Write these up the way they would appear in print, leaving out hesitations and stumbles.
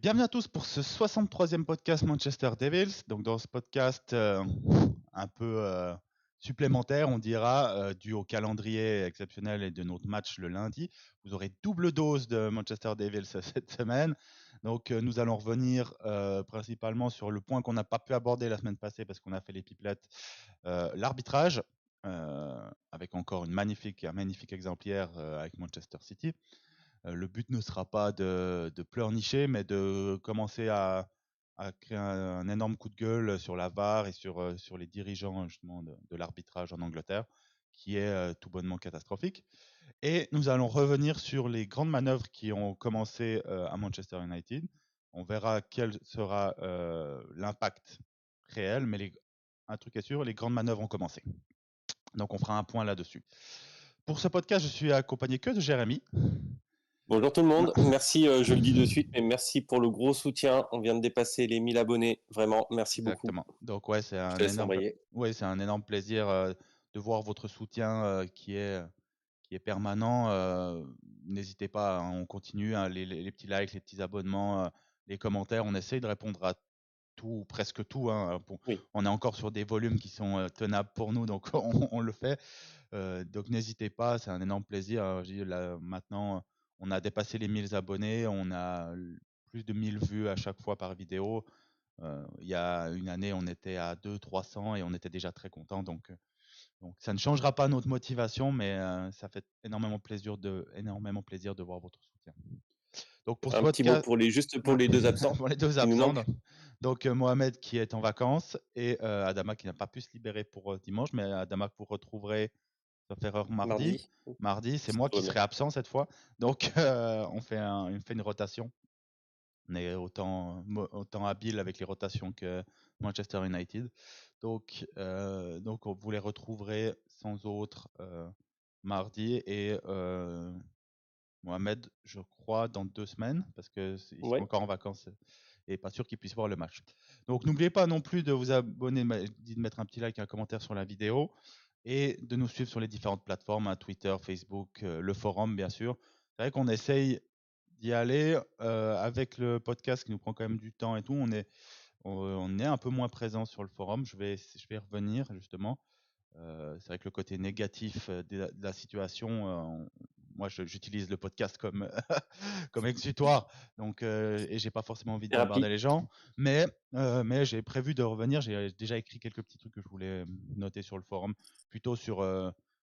Bienvenue à tous pour ce 63e podcast Manchester Devils. Donc dans ce podcast un peu supplémentaire, on dira, dû au calendrier exceptionnel et de notre match le lundi, vous aurez double dose de Manchester Devils cette semaine. Donc nous allons revenir principalement sur le point qu'on n'a pas pu aborder la semaine passée parce qu'on a fait les pipelettes, l'arbitrage, avec encore un magnifique exemplaire avec Manchester City. Le but ne sera pas de pleurnicher, mais de commencer à créer un énorme coup de gueule sur la VAR et sur les dirigeants justement de l'arbitrage en Angleterre, qui est tout bonnement catastrophique. Et nous allons revenir sur les grandes manœuvres qui ont commencé à Manchester United. On verra quel sera l'impact réel, mais un truc est sûr, les grandes manœuvres ont commencé. Donc on fera un point là-dessus. Pour ce podcast, je suis accompagné que de Jérémy. Bonjour tout le monde, merci, je le dis de suite, mais merci pour le gros soutien. On vient de dépasser les 1000 abonnés, vraiment, merci beaucoup. Exactement. Donc ouais, Je te laisse embrayer. c'est un énorme plaisir de voir votre soutien qui est permanent. N'hésitez pas, hein, on continue, hein, les petits likes, les petits abonnements, les commentaires. On essaye de répondre à tout, presque tout, hein. Oui, On est encore sur des volumes qui sont tenables pour nous, donc on le fait. Donc n'hésitez pas, c'est un énorme plaisir. Je dis, là, maintenant, on a dépassé les 1000 abonnés, on a plus de 1000 vues à chaque fois par vidéo. Il y a une année, on était à 200-300 et on était déjà très content. Donc ça ne changera pas notre motivation, mais ça fait énormément plaisir de voir votre soutien. Donc pour ce un petit mot podcast, pour juste pour les deux absents pour les deux qui nous absents, manquent. donc Mohamed qui est en vacances et Adama qui n'a pas pu se libérer pour dimanche, mais Adama que vous retrouverez, sauf erreur, mardi. Mardi, Mardi, c'est si moi tout qui va bien. serai absent cette fois. Donc on fait une rotation. On est autant habile avec les rotations que Manchester United. Donc vous les retrouverez sans autre mardi et Mohamed, je crois, dans 2 semaines, parce qu'ils sont Ouais, encore en vacances et pas sûr qu'ils puissent voir le match. Donc n'oubliez pas non plus de vous abonner, de mettre un petit like et un commentaire sur la vidéo et de nous suivre sur les différentes plateformes, hein, Twitter, Facebook, le forum, bien sûr. C'est vrai qu'on essaye d'y aller avec le podcast qui nous prend quand même du temps et tout. On est un peu moins présent sur le forum. Je vais y revenir justement. C'est vrai que le côté négatif de la situation, moi j'utilise le podcast comme, comme exutoire, donc, et j'ai pas forcément envie de bombarder thérapie. les gens, mais j'ai prévu de revenir. J'ai déjà écrit quelques petits trucs que je voulais noter sur le forum, plutôt sur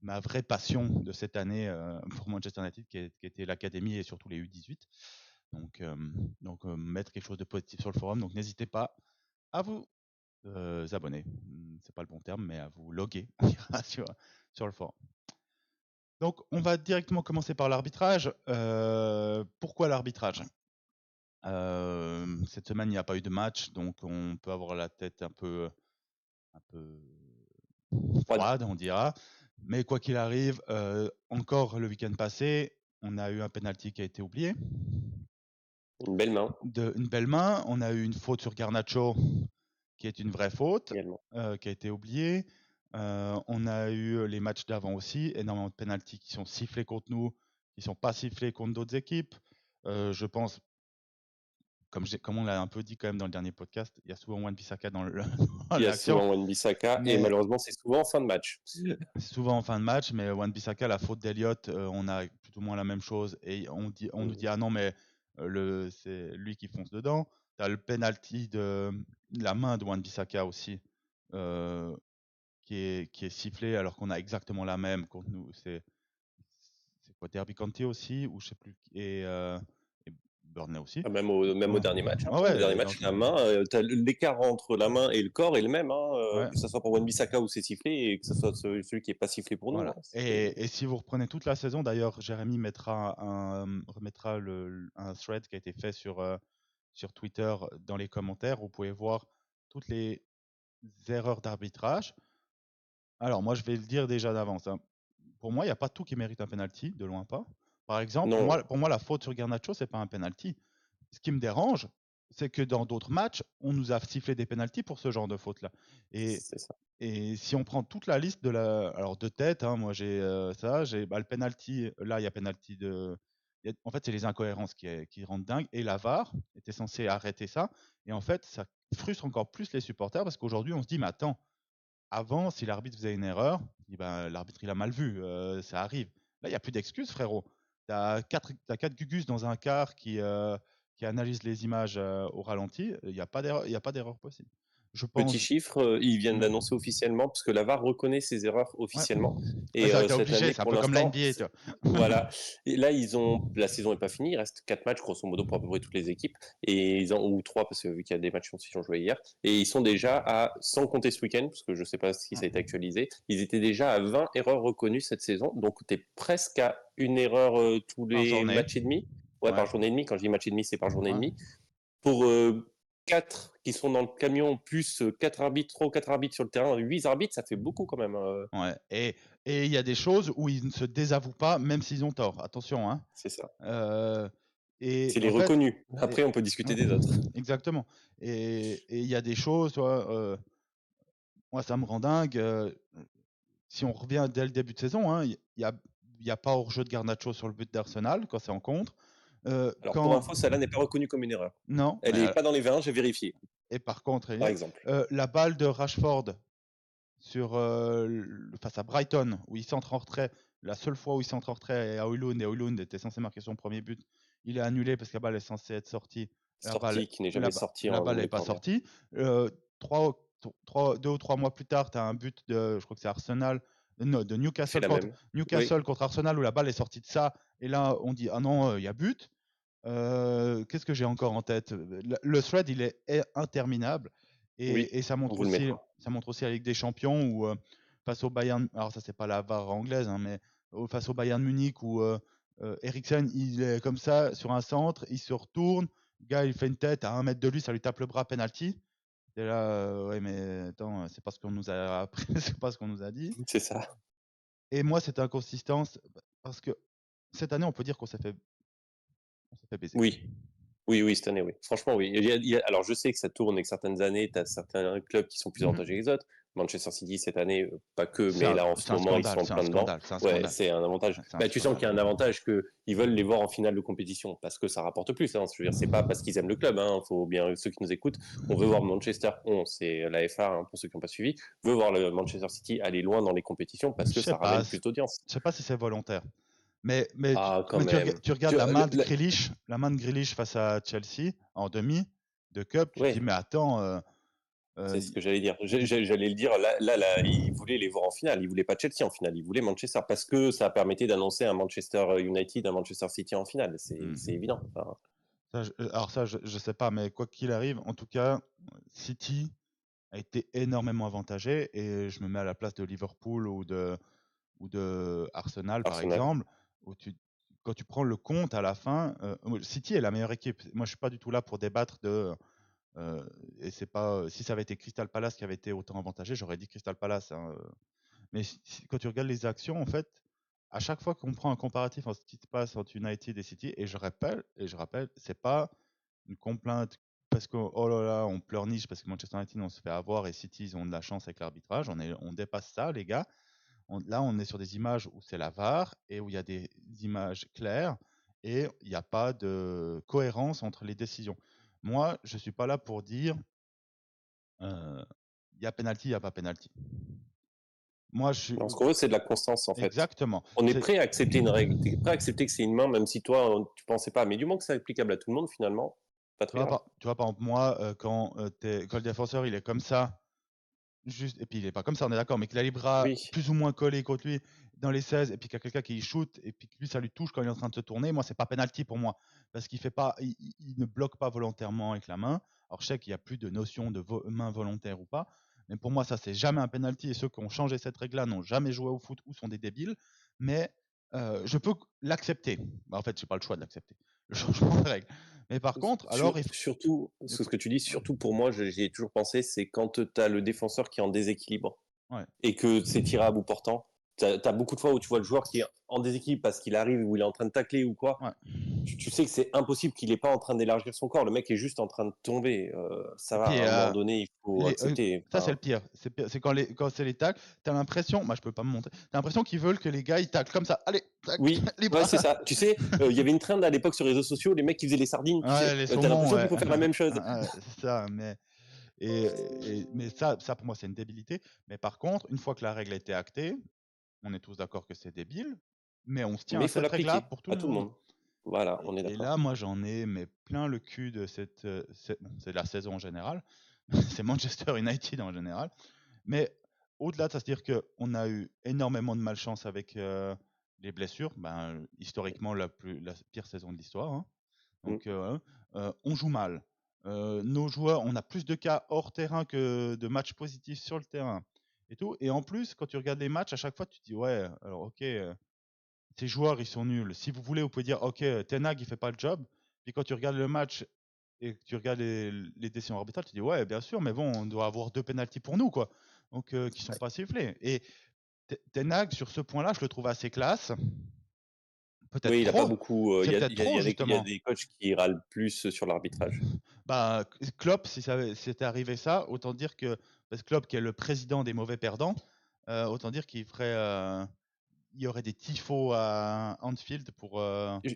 ma vraie passion de cette année pour Manchester United, qui était l'académie et surtout les U18. Donc, mettre quelque chose de positif sur le forum. Donc n'hésitez pas à vous abonner. C'est pas le bon terme, mais à vous loguer on dira, sur le forum. Donc, on va directement commencer par l'arbitrage. Pourquoi l'arbitrage? Cette semaine, il n'y a pas eu de match, donc on peut avoir la tête un peu Froide. froide, on dira. Mais quoi qu'il arrive, encore le week-end passé, on a eu un penalty qui a été oublié. Une belle main Une belle main. On a eu une faute sur Garnacho qui est une vraie faute, également. qui a été oubliée. On a eu les matchs d'avant aussi, énormément de pénaltys qui sont sifflés contre nous, qui sont pas sifflés contre d'autres équipes. Je pense, comme on l'a un peu dit quand même dans le dernier podcast, il y a souvent Wan-Bissaka dans Il y a l'action, souvent Wan-Bissaka et mais malheureusement c'est souvent en fin de match. c'est souvent en fin de match. Mais Wan-Bissaka, la faute d'Eliott, on a plus ou moins la même chose et on nous dit ah non mais c'est lui qui fonce dedans. T'as le penalty de la main de Wan-Bissaka aussi. euh, qui est sifflé alors qu'on a exactement la même contre nous. C'est quoi, Derby County aussi, ou je sais plus, et Burnley aussi. Ah, même au Ouais, dernier match, hein. ouais, Au dernier ouais, match, la main, l'écart entre la main et le corps est le même, hein, ouais, que ce soit pour Wan-Bissaka où c'est sifflé et que ce soit celui qui est pas sifflé pour nous, voilà. hein. Et si vous reprenez toute la saison, d'ailleurs, Jérémy remettra un thread qui a été fait sur Twitter dans les commentaires. Vous pouvez voir toutes les erreurs d'arbitrage. Alors, moi, je vais le dire déjà d'avance, hein. Pour moi, il n'y a pas tout qui mérite un penalty, de loin pas. Par exemple, Non, pour moi la faute sur Garnacho, c'est pas un penalty. Ce qui me dérange, c'est que dans d'autres matchs, on nous a sifflé des penalties pour ce genre de faute-là. Et, c'est ça. et si on prend toute la liste alors de tête, hein, moi j'ai ça, j'ai le penalty, là il y a penalty En fait, c'est les incohérences qui rendent dingue. Et la VAR était censée arrêter ça. Et en fait, ça frustre encore plus les supporters parce qu'aujourd'hui, on se dit, mais attends, avant, si l'arbitre faisait une erreur, il dit, ben, l'arbitre il a mal vu, ça arrive. Là, il n'y a plus d'excuses, frérot. T'as quatre gugus dans un quart qui analysent les images au ralenti. Il n'y a pas d'erreur, il y a pas d'erreur possible. Je Petit pense. chiffre, ils viennent Ouais. d'annoncer officiellement, parce que la VAR reconnaît ses erreurs Ouais. officiellement. Ouais, Et ça a été cette obligé, année, c'est un pour peu comme la l'instant, NBA, tu vois. voilà. Et là, la saison n'est pas finie, il reste 4 matchs, grosso modo, pour à peu près toutes les équipes, ou 3, parce que vu qu'il y a des matchs qui ont joué hier, et ils sont déjà à, sans compter ce week-end, parce que je ne sais pas si ça a été actualisé, ils étaient déjà à 20 erreurs reconnues cette saison, donc tu es presque à une erreur tous Par les journée. matchs et demi. Ouais, Ouais. par journée et demie. Quand je dis match et demi, c'est par journée et Ouais. demie. Pour 4 qui sont dans le camion, plus 4 arbitres, 3 ou 4 arbitres sur le terrain, 8 arbitres, ça fait beaucoup quand même. Ouais. Et il y a des choses où ils ne se désavouent pas, même s'ils ont tort. Attention, hein. C'est ça. Euh, et C'est les en fait, reconnus. et- Après, on peut discuter ouais, des autres. exactement. Et il y a des choses, tu vois, moi ça me rend dingue. Si on revient dès le début de saison, hein, il y a pas hors-jeu de Garnacho sur le but d'Arsenal quand c'est en contre. Alors, pour Quand info, celle-là n'est pas reconnue comme une erreur. non, Elle n'est pas dans les 20, j'ai vérifié, et par contre, par exemple. la balle de Rashford sur face à Brighton où il centre en retrait, la seule fois où il centre en retrait est à Højlund et Højlund était censé marquer son premier but, il est annulé parce que la balle est censée être sortie. Sortie qui n'est La, jamais sortie la en balle nombre n'est de pas corner. sortie. Trois, 2 ou 3 mois plus tard, tu as un but de, je crois que c'est Arsenal, non, de Qui fait la même. Oui, Newcastle contre Arsenal où la balle est sortie de ça. Et là, on dit, ah non, il y a but. Qu'est-ce que j'ai encore en tête? Le thread, il est interminable. oui, Et on vous le mettra. ça montre aussi la Ligue des Champions où, face au Bayern, alors ça, c'est pas la VAR anglaise, hein, mais face au Bayern Munich où Eriksen, il est comme ça sur un centre, il se retourne, le gars, il fait une tête à 1 mètre de lui, ça lui tape le bras, penalty. Et là, ouais, mais attends, c'est pas ce qu'on nous a appris, c'est pas ce qu'on nous a dit. C'est ça. Et moi, cette inconsistance, parce que cette année, on peut dire on s'est fait baiser. Oui, oui, oui, cette année, oui. Franchement, oui. Alors, je sais que ça tourne et que certaines années, tu as certains clubs qui sont plus Mhm. avantagés que les autres. Manchester City, cette année, pas que, C'est mais un, là, en ce c'est un moment, ils scandale, sont en c'est un plein dedans. scandale, c'est un Ouais, scandale. c'est un avantage. C'est un Bah, tu sens qu'il y a scandale. un avantage qu'ils veulent les voir en finale de compétition parce que ça rapporte plus. Hein. Je veux dire, c'est pas parce qu'ils aiment le club. Hein. Faut bien, ceux qui nous écoutent, on veut voir Manchester, c'est la FA, hein, pour ceux qui n'ont pas suivi, veut voir le Manchester City aller loin dans les compétitions parce Je que sais ça pas, ramène plus d'audience. je sais pas si c'est volontaire. Mais, Ah, quand même. tu regardes la main de Grealish face à Chelsea en demi de Cup, tu te dis, Ouais. mais attends, C'est euh, ce que j'allais dire. il- J'allais le dire. Là, il voulait les voir en finale. Il voulait pas Chelsea en finale. Il voulait Manchester parce que ça permettait d'annoncer un Manchester United, un Manchester City en finale. C'est hmm. évident. Enfin, Alors ça, je sais pas, mais quoi qu'il arrive, en tout cas, City a été énormément avantagé et je me mets à la place de Liverpool ou de Arsenal, par Arsenal. exemple, où quand tu prends le compte à la fin, City est la meilleure équipe. Moi, je suis pas du tout là pour débattre de. Et c'est pas. Si ça avait été Crystal Palace qui avait été autant avantagé, j'aurais dit Crystal Palace, hein. Mais quand tu regardes les actions, en fait, à chaque fois qu'on prend un comparatif en ce qui se passe entre United et City, et je rappelle, c'est pas une complainte parce que oh là là, on pleurniche parce que Manchester United on se fait avoir et City ils ont de la chance avec l'arbitrage. On dépasse ça, les gars. Là, on est sur des images où c'est la VAR et où il y a des images claires et il n'y a pas de cohérence entre les décisions. Moi, je suis pas là pour dire il y a penalty, il n'y a pas penalty. Moi, je suis Non, ce qu'on veut, c'est de la constance en fait. exactement. On est C'est prêt à accepter une règle. Tu es prêt à accepter que c'est une main, même si toi, tu pensais pas. Mais du moment que c'est applicable à tout le monde, finalement, pas très grave. tu vois, par exemple, moi, quand le défenseur il est comme ça, juste, et puis il est pas comme ça, on est d'accord, mais qu'il a les bras Oui. plus ou moins collés contre lui dans les 16, et puis qu'il y a quelqu'un qui shoot, et puis que lui ça lui touche quand il est en train de se tourner, moi c'est pas penalty pour moi, parce qu'il fait pas, il ne bloque pas volontairement avec la main. Alors je sais qu'il y a plus de notion de main volontaire ou pas, mais pour moi ça c'est jamais un penalty, et ceux qui ont changé cette règle-là n'ont jamais joué au foot ou sont des débiles, mais je peux l'accepter. Bah, en fait, j'ai pas le choix de l'accepter, le changement de règle. Mais par contre, alors Surtout, il ce que tu dis, surtout pour moi, j'y ai toujours pensé, c'est quand tu as le défenseur qui est en déséquilibre ouais, et que c'est tiré à bout portant. Tu as beaucoup de fois où tu vois le joueur qui est en déséquilibre parce qu'il arrive ou il est en train de tacler ou quoi. ouais. tu sais que c'est impossible qu'il est pas en train d'élargir son corps. Le mec est juste en train de tomber. Ça Et va, puis, à un moment donné, il faut accepter. ça, c'est le Enfin, pire. C'est quand c'est les tacles, t'as l'impression, moi je peux pas me montrer, t'as l'impression qu'ils veulent que les gars ils taclent comme ça. Allez, tac, oui, les ouais, bras. c'est ça. Tu sais, il y avait une trend à l'époque sur les réseaux sociaux, les mecs qui faisaient les sardines, tu sais. Ouais, les Tu saumons, l'impression qu'il ouais. faut faire la même chose. Ouais, c'est ça. Mais ça pour moi, c'est une débilité. Mais par contre, une fois que la règle a été actée, on est tous d'accord que c'est débile, mais on se tient Mais à il faut cette règle-là l'appliquer pour tout à le tout le monde. monde. Voilà, on est Et là, d'accord. moi, j'en ai mais plein le cul de bon, c'est la saison en général. C'est Manchester United en général. Mais au-delà de ça, c'est-à-dire qu'on a eu énormément de malchance avec les blessures. Ben, historiquement, la pire saison de l'histoire, hein. Mm. Donc, on joue mal. Nos joueurs, on a plus de cas hors terrain que de matchs positifs sur le terrain. Et tout. Et en plus, quand tu regardes les matchs, à chaque fois, tu te dis, ouais, alors ok, ces joueurs, ils sont nuls. Si vous voulez, vous pouvez dire, ok, Ten Hag, il fait pas le job. Puis quand tu regardes le match et que tu regardes les décisions arbitrales, tu dis, ouais, bien sûr, mais bon, on doit avoir 2 pénaltys pour nous, quoi. Donc, qui sont pas sifflés. Et Ten Hag, sur ce point-là, je le trouve assez clace. Peut-être Oui, il a pas trop. beaucoup. C'est peut-être Il y trop, a il y a justement. des coachs qui râlent plus sur l'arbitrage. Bah, Klopp, si c'était arrivé ça, autant dire que, parce que Klopp, qui est le président des mauvais perdants, autant dire il y aurait des tifos à Anfield pour. Je,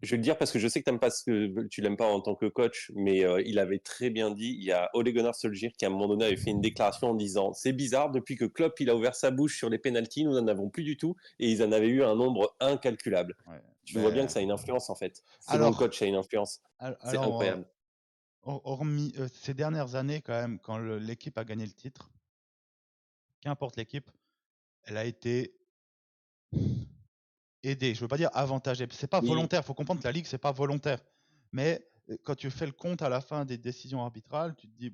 je vais le dire parce que je sais que tu l'aimes pas en tant que coach, mais il avait très bien dit. Il y a Ole Gunnar Solskjaer qui à un moment donné avait fait une déclaration en disant c'est bizarre, depuis que Klopp il a ouvert sa bouche sur les pénaltys, nous n'en avons plus du tout et ils en avaient eu un nombre incalculable. Ouais. Tu vois bien que Mais, ça a une influence en fait. Selon le alors, coach, ça a une influence. C'est alors, incroyable. hormis ces dernières années, quand même, quand l'équipe a gagné le titre, qu'importe l'équipe, elle a été aidée. Je veux pas dire avantagée. C'est pas Oui, volontaire. Il faut comprendre que la ligue, c'est pas volontaire. Mais quand tu fais le compte à la fin des décisions arbitrales, tu te dis.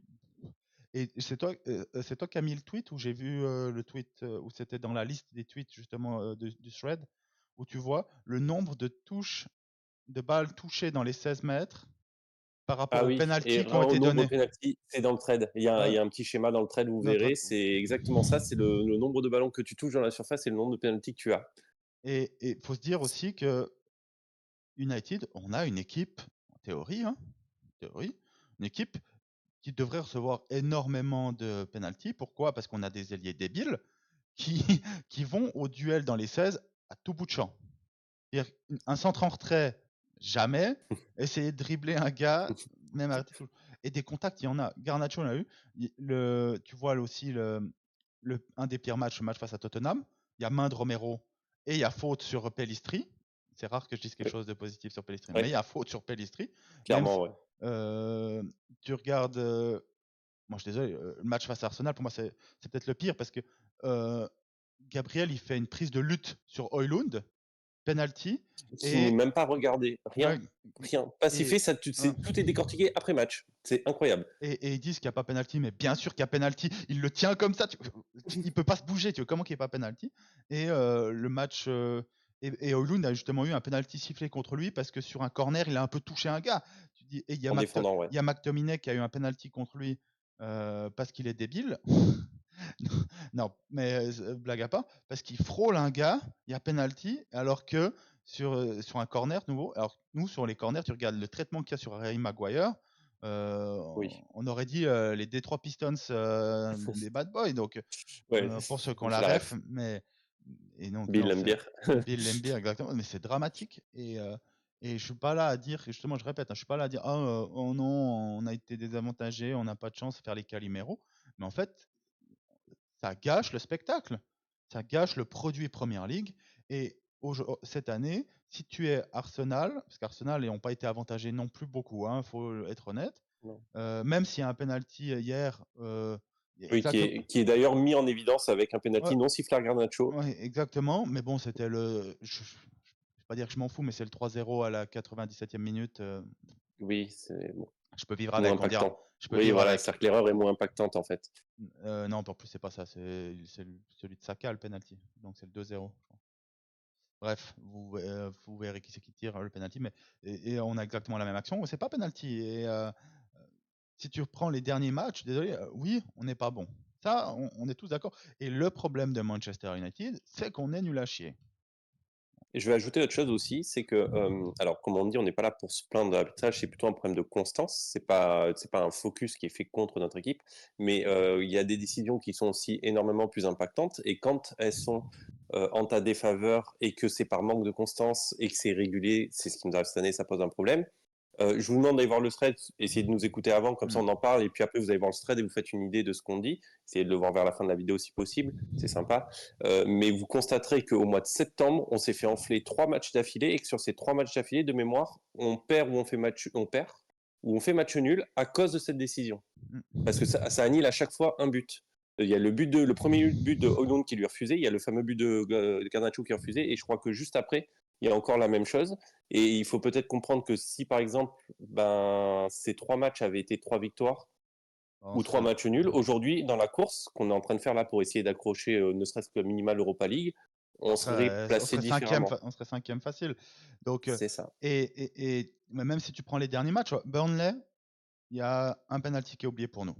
Et c'est toi qui as mis le tweet ou j'ai vu le tweet où c'était dans la liste des tweets justement du thread où tu vois le nombre de touches, de balles touchées dans les 16 mètres par rapport ah aux oui, et pénaltys qui ont au été nombre de donnés. penalty, c'est dans le trade. Il Ouais, y a un petit schéma dans le trade, vous notre- verrez. C'est exactement ça. C'est le nombre de ballons que tu touches dans la surface et le nombre de penalty que tu as. Et il faut se dire aussi que United, on a une équipe, en théorie, hein, en théorie, une équipe qui devrait recevoir énormément de pénaltys. Pourquoi? Parce qu'on a des ailiers débiles qui, qui vont au duel dans les 16 à tout bout de champ. C'est-à-dire, un centre en retrait, jamais. Essayer de dribbler un gars, même arrêter tout. Et des contacts, il y en a. Garnacho en a eu. Tu vois aussi un des pires matchs, le match face à Tottenham. Il y a main de Romero et il y a faute sur Pellistri. C'est rare que je dise quelque Oui, chose de positif sur Pellistri, mais il ouais, y a faute sur Pellistri. Même clairement, ouais. euh, tu regardes, moi je suis désolé, le match face à Arsenal, pour moi c'est peut-être le pire parce que euh, Gabriel il fait une prise de lutte sur Højlund, penalty, Qui n'est et, même pas regardé. Rien. ouais, Rien. Pas sifflé, et, ça, hein, tout est décortiqué après match. C'est incroyable. et ils disent qu'il n'y a pas penalty, mais bien sûr qu'il y a penalty. Il le tient comme ça, il peut pas se bouger. Tu vois comment qu'il n'y a pas penalty? Et le match, et Højlund a justement eu un penalty sifflé contre lui parce que sur un corner, il a un peu touché un gars. Tu dis, et En défendant, ouais. il y a McTominay qui a eu un penalty contre lui parce qu'il est débile. Non, mais blague à part, parce qu'il frôle un gars, il y a penalty, alors que sur un corner nouveau, alors nous sur les corners, tu regardes le traitement qu'il y a sur Harry Maguire, euh, Oui. on aurait dit les Detroit Pistons des Bad Boys, donc Ouais, pour ceux qui ont j'ai la la ref, ref. mais et donc Bill non, c'est Lambier. Bill Laimbeer exactement, mais c'est dramatique et je suis pas là à dire, justement je répète, hein, je suis pas là à dire oh non, on a été désavantagé, on n'a pas de chance de faire les Calimero, mais en fait ça gâche le spectacle, ça gâche le produit Première Ligue. Et cette année, si tu es Arsenal, parce qu'Arsenal n'ont pas été avantagés non plus beaucoup, il faut être honnête, Non. même s'il y a un penalty hier, Oui, exactement, qui est d'ailleurs mis en évidence avec un ouais, penalty non sifflé à Garnacho. ouais, exactement, mais bon, c'était je ne vais pas dire que je m'en fous, mais c'est le 3-0 à la 97e minute, Oui, c'est bon, je peux vivre moins avec, on dira, impactant. je peux Oui, vivre voilà, avec. c'est-à-dire que l'erreur est moins impactante en fait. Non, en plus, c'est pas ça, c'est celui de Saka, le penalty, donc c'est le 2-0. Bref, vous verrez qui c'est qui tire le penalty, mais et on a exactement la même action. C'est pas penalty. Et si tu reprends les derniers matchs, désolé, oui, on n'est pas bon. Ça, on est tous d'accord. Et le problème de Manchester United, c'est qu'on est nul à chier. je vais ajouter autre chose aussi, c'est que, alors comme on dit, on n'est pas là pour se plaindre de l'arbitrage, c'est plutôt un problème de constance. C'est pas un focus qui est fait contre notre équipe, mais il y a des décisions qui sont aussi énormément plus impactantes. Et quand elles sont en ta défaveur et que c'est par manque de constance et que c'est régulé, c'est ce qui nous arrive cette année, ça pose un problème. Je vous demande d'aller voir le thread, essayez de nous écouter avant, comme ça Mm. on en parle, et puis après vous allez voir le thread et vous faites une idée de ce qu'on dit. Essayez de le voir vers la fin de la vidéo si possible, c'est sympa. Mais vous constaterez qu'au mois de septembre, on s'est fait enfler 3 matchs d'affilée, et que sur ces 3 matchs d'affilée, de mémoire, on perd ou on fait match nul à cause de cette décision. Parce que ça annule à chaque fois un but. Il y a le premier but de Højlund qui lui est refusé, il y a le fameux but de Garnacho qui est refusé, et je crois que juste après, il y a encore la même chose. Et il faut peut-être comprendre que si, par exemple, ces 3 matchs avaient été 3 victoires On ou 3 serait, matchs nuls, aujourd'hui, dans la course qu'on est en train de faire là pour essayer d'accrocher ne serait-ce que minimal Europa League, on serait on placé serait cinquième, différemment. on serait cinquième facile. Donc, C'est ça. mais même si tu prends les derniers matchs, Burnley, il y a un penalty qui est oublié pour nous.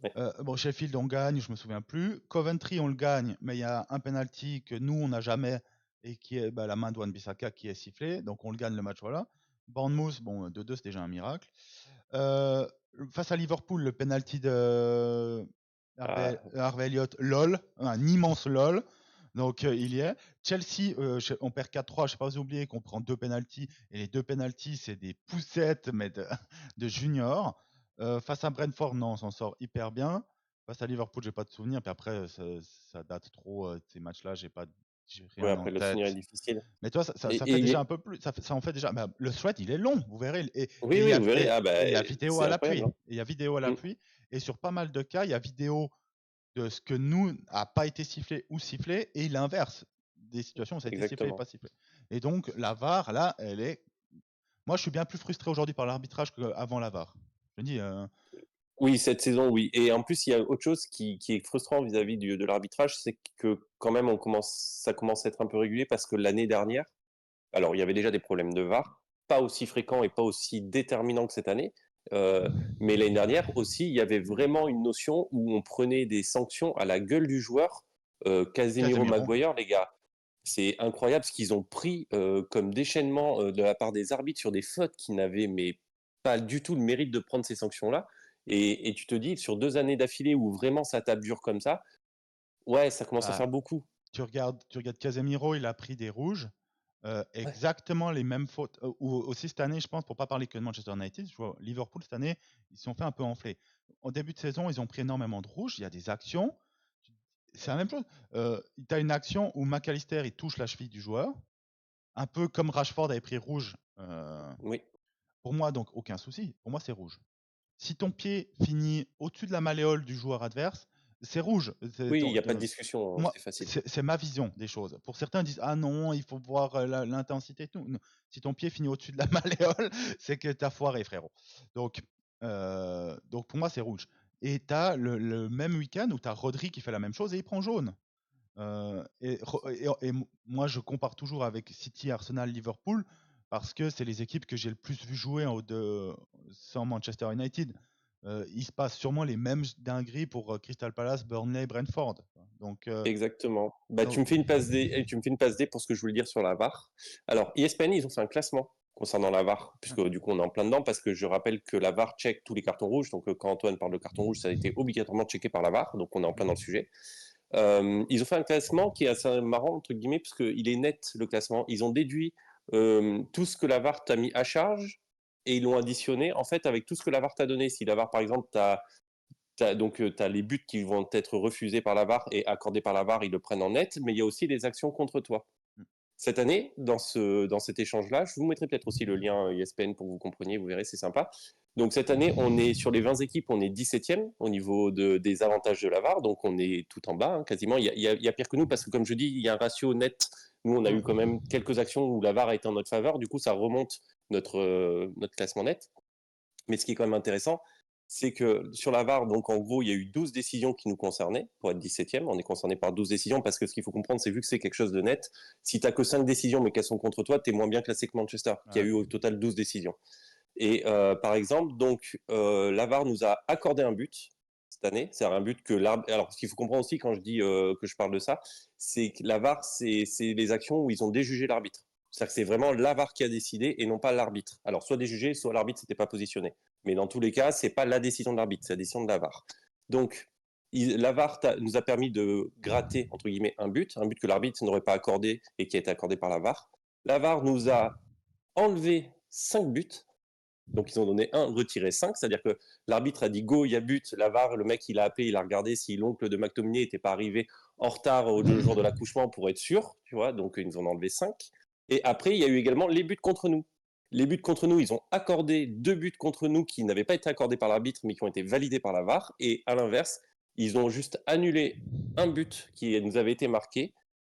Ouais. Bon, Sheffield, on gagne, je me souviens plus. Coventry, on le gagne, mais il y a un penalty que nous, on n'a jamais, et qui est la main de Wan-Bissaka qui est sifflée, donc on le gagne le match, voilà. Bournemouth, bon, 2-2, c'est déjà un miracle. Euh, Face à Liverpool, le penalty de Ah, Harvey Elliott, lol, un immense lol. Donc il y est. Chelsea, on perd 4-3. Je sais pas si vous oubliez qu'on prend deux penalties. Et les deux penalties, c'est des poussettes, mais de junior. Face à Brentford, non, on s'en sort hyper bien. Face à Liverpool, j'ai pas de souvenir. Puis après, ça date trop, ces matchs-là. J'ai ouais, rien en après le souvenir est tête. difficile. Mais toi, ça fait déjà Et un peu plus. Ça en fait déjà. Le thread, il est long, vous verrez. oui, oui, vous verrez, ah Et bah, il y a vidéo c'est à incroyable, l'appui. hein. Et il y a vidéo à Mm, l'appui. Et sur pas mal de cas, il y a vidéo de ce que nous n'a pas été sifflé ou sifflé, et l'inverse. Des situations où ça a été sifflé et pas exactement. sifflé. Et donc, la VAR, là, elle est. Moi, je suis bien plus frustré aujourd'hui par l'arbitrage qu'avant la VAR. Je me dis, Oui, cette saison, oui. Et en plus, il y a autre chose qui est frustrant vis-à-vis de l'arbitrage, c'est que quand même, ça commence à être un peu régulier parce que l'année dernière, alors il y avait déjà des problèmes de VAR, pas aussi fréquents et pas aussi déterminants que cette année, euh, mais l'année dernière aussi, il y avait vraiment une notion où on prenait des sanctions à la gueule du joueur. Casemiro Casemiro. Maguire, les gars, c'est incroyable ce qu'ils ont pris comme déchaînement de la part des arbitres sur des fautes qui n'avaient mais pas du tout le mérite de prendre ces sanctions-là. Et tu te dis, sur 2 années d'affilée où vraiment ça tape dur comme ça, ouais, ça commence à Bah, faire beaucoup. tu regardes Casemiro, il a pris des rouges. Ouais. Exactement les mêmes fautes. Ou aussi cette année, je pense, pour pas parler que de Manchester United, je vois Liverpool cette année, ils se sont fait un peu enfler. Au début de saison, ils ont pris énormément de rouges. Il y a des actions. C'est la même chose. Tu as une action où McAllister il touche la cheville du joueur, un peu comme Rashford avait pris rouge. Oui, Pour moi, donc aucun souci. Pour moi, c'est rouge. Si ton pied finit au-dessus de la malléole du joueur adverse, c'est rouge. oui, il n'y a pas de discussion, Moi, c'est facile. c'est ma vision des choses. Pour certains, ils disent ah non, il faut voir l'intensité et tout. Non. Si ton pied finit au-dessus de la malléole, c'est que t'as foiré, frérot. Donc pour moi, c'est rouge. Et t'as le même week-end où t'as Rodri qui fait la même chose et il prend jaune. Et moi, je compare toujours avec City, Arsenal, Liverpool parce que c'est les équipes que j'ai le plus vu jouer sans Manchester United. Il se passe sûrement les mêmes dingueries pour Crystal Palace, Burnley, Brentford. Donc, Exactement. Bah, donc tu me fais une passe D, et tu me fais une passe D pour ce que je voulais dire sur la VAR. Alors, ESPN, ils ont fait un classement concernant la VAR, puisque du coup, on est en plein dedans, parce que je rappelle que la VAR check tous les cartons rouges. Donc, quand Antoine parle de carton rouge, ça a été obligatoirement checké par la VAR. Donc, on est en plein dans le sujet. Ils ont fait un classement qui est assez marrant, entre guillemets, parce qu'il est net, le classement. Ils ont déduit tout ce que la VAR t'a mis à charge et ils l'ont additionné, en fait, avec tout ce que la VAR t'a donné. Si la VAR, par exemple, donc, tu as les buts qui vont être refusés par la VAR et accordés par la VAR, ils le prennent en net, mais il y a aussi des actions contre toi. Cette année, dans cet échange-là, je vous mettrai peut-être aussi le lien ESPN pour que vous compreniez, vous verrez, c'est sympa. Donc cette année, on est sur les 20 équipes, on est 17e au niveau des avantages de la VAR, donc on est tout en bas, hein, quasiment. Il y a pire que nous, parce que comme je dis, il y a un ratio net. Nous, on a eu quand même quelques actions où la VAR a été en notre faveur, du coup, ça remonte notre classement net. Mais ce qui est quand même intéressant, c'est que sur la VAR, donc en gros, il y a eu 12 décisions qui nous concernaient pour être 17e. On est concerné par 12 décisions parce que ce qu'il faut comprendre, c'est vu que c'est quelque chose de net, si tu n'as que 5 décisions mais qu'elles sont contre toi, tu es moins bien classé que Manchester, qui a ouais. eu au total 12 décisions. Et par exemple, donc la VAR nous a accordé un but cette année. C'est un but que l'arbitre. Alors, ce qu'il faut comprendre aussi quand je dis que je parle de ça, c'est que la VAR, c'est les actions où ils ont déjugé l'arbitre. C'est-à-dire que c'est vraiment la VAR qui a décidé et non pas l'arbitre. Alors, soit déjugé, soit l'arbitre s'était pas positionné. Mais dans tous les cas, c'est pas la décision de l'arbitre, c'est la décision de la VAR. Donc, la VAR nous a permis de gratter, entre guillemets, un but que l'arbitre n'aurait pas accordé et qui a été accordé par la VAR. La VAR nous a enlevé 5 buts. Donc, ils ont donné 1, retiré 5. C'est-à-dire que l'arbitre a dit go, il y a but. La VAR, le mec, il a appelé, il a regardé si l'oncle de McTominay n'était pas arrivé en retard au jour de l'accouchement pour être sûr, tu vois. Donc, ils nous ont enlevé 5. Et après, il y a eu également les buts contre nous. Les buts contre nous, ils ont accordé 2 buts contre nous qui n'avaient pas été accordés par l'arbitre, mais qui ont été validés par la VAR. Et à l'inverse, ils ont juste annulé un but qui nous avait été marqué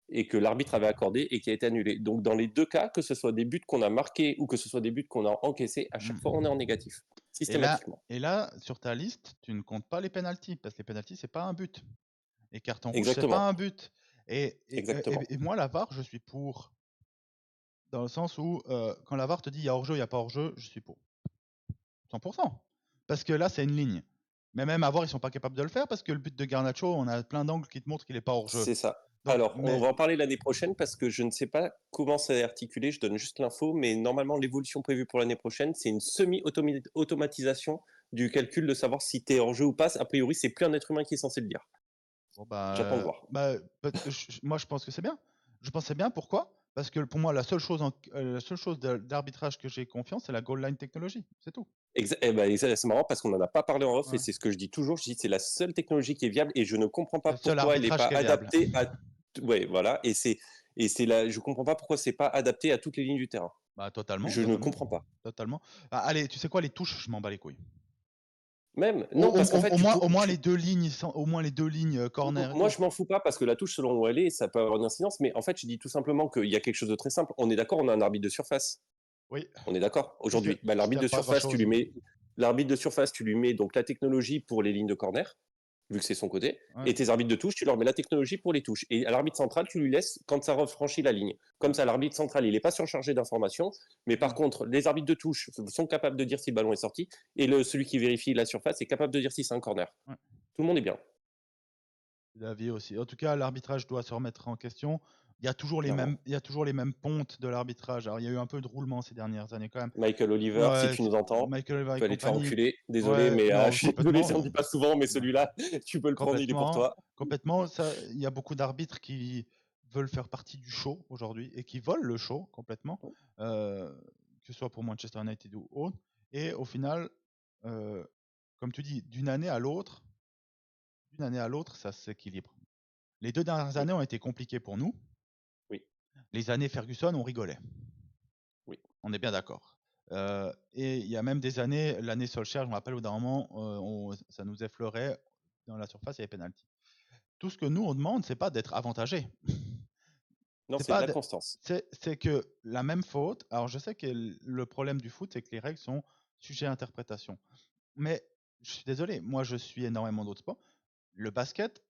et que l'arbitre avait accordé et qui a été annulé. Donc dans les deux cas, que ce soit des buts qu'on a marqués ou que ce soit des buts qu'on a encaissés, à chaque fois on est en négatif, Et là, systématiquement. et là, sur ta liste, tu ne comptes pas les pénaltys, parce que les pénaltys, c'est pas un but. Et carton rouge, c'est pas Exactement. un but. Exactement. Et moi, la VAR, je suis pour. Dans le sens où, quand la VAR te dit il y a hors-jeu, il n'y a pas hors-jeu, je suis pour. 100%. Parce que là, c'est une ligne. Mais même à voir, ils sont pas capables de le faire parce que le but de Garnacho, on a plein d'angles qui te montrent qu'il n'est pas hors-jeu. C'est ça. Donc, Alors, on mais va en parler l'année prochaine parce que je ne sais pas comment c'est articulé, je donne juste l'info, mais normalement, l'évolution prévue pour l'année prochaine, c'est une semi-automatisation du calcul de savoir si tu es hors jeu ou pas. A priori, c'est plus un être humain qui est censé le dire. bon, J'attends de voir. moi, je pense que c'est bien. Je pense que c'est bien. Pourquoi? Parce que pour moi, la seule chose d'arbitrage que j'ai confiance, c'est la goal line technologie. C'est tout. C'est marrant parce qu'on n'en a pas parlé en off et Ouais. c'est ce que je dis toujours. Je dis c'est la seule technologie qui est viable et je ne comprends pas C'est le seul pourquoi elle n'est arbitrage pas qui est viable. adaptée à. Ouais, voilà. Je comprends pas pourquoi c'est pas adapté à toutes les lignes du terrain. Bah, totalement, Je ne totalement, comprends pas. totalement. Ah, allez, tu sais quoi, les touches, je m'en bats les couilles. Même, non, parce qu'en fait, Au moins les deux lignes, au moins les deux lignes corner et moi, tout. je m'en fous pas parce que la touche, selon où elle est, ça peut avoir une incidence. Mais en fait, je dis tout simplement qu'il y a quelque chose de très simple. On est d'accord, on a un arbitre de surface. Oui, On est d'accord aujourd'hui. Bah, qui l'arbitre sert de pas à grand surface, chose. l'arbitre de surface, tu lui mets donc la technologie pour les lignes de corner, vu que c'est son côté. Ouais, Et tes arbitres de touche, tu leur mets la technologie pour les touches. Et à l'arbitre central, tu lui laisses quand ça refranchit la ligne. Comme ouais, ça, l'arbitre central, il n'est pas surchargé d'informations. Mais par ouais, contre, les arbitres de touche sont capables de dire si le ballon est sorti. Et celui qui vérifie la surface est capable de dire si c'est un corner. ouais. Tout le monde est bien, L'avis aussi. En tout cas, l'arbitrage doit se remettre en question. clairement. Il y a toujours les mêmes pontes de l'arbitrage. Alors, il y a eu un peu de roulement ces dernières années quand même. Michael Oliver, si Ouais, tu nous entends, Michael Oliver tu et peux aller te faire compagnie. enculer. Désolé, Ouais, mais non, je suis désolé, complètement. ça on dit pas souvent, mais celui-là, tu peux le prendre, il est pour Complètement. toi. Complètement. Ça, il y a beaucoup d'arbitres qui veulent faire partie du show aujourd'hui et qui volent le show complètement, euh, que ce soit pour Manchester United ou autre. Et au final, euh, comme tu dis, d'une année à l'autre, ça s'équilibre. Les 2 dernières Oui, années ont été compliquées pour nous. oui, Les années Ferguson, on rigolait. oui. On est bien d'accord. Et il y a même des années, l'année Solskjaer, je me rappelle au d'un moment, ça nous effleurait dans la surface, il y avait penalty. Tout ce que nous on demande, c'est pas d'être avantagé. Non, C'est c'est de pas, la constance. c'est que la même faute. Alors je sais que le problème du foot, c'est que les règles sont sujet à interprétation. Mais je suis désolé, moi je suis énormément d'autres sports. Le basket,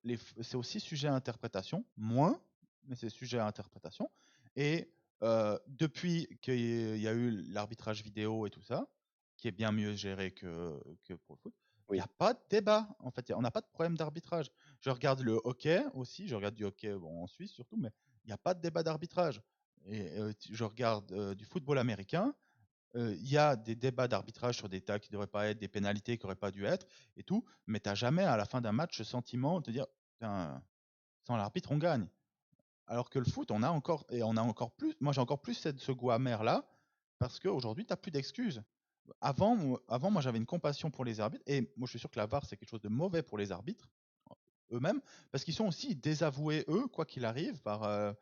c'est aussi sujet à interprétation, moins, mais c'est sujet à interprétation. Et depuis qu'il y a eu l'arbitrage vidéo et tout ça, qui est bien mieux géré que pour le foot, il n'y Oui, a pas de débat. En fait, on n'a pas de problème d'arbitrage. Je regarde le hockey aussi, je regarde du hockey bon, en Suisse surtout, mais il n'y a pas de débat d'arbitrage. Et je regarde du football américain, il y a des débats d'arbitrage sur des tas qui ne devraient pas être, des pénalités qui n'auraient pas dû être, et tout, mais tu n'as jamais à la fin d'un match ce sentiment de te dire, sans l'arbitre, on gagne. Alors que le foot, on a encore plus, moi j'ai encore plus ce goût amer là, parce qu'aujourd'hui, tu n'as plus d'excuses. Avant, moi j'avais une compassion pour les arbitres, et moi je suis sûr que la VAR c'est quelque chose de mauvais pour les arbitres eux-mêmes, parce qu'ils sont aussi désavoués, eux, quoi qu'il arrive, par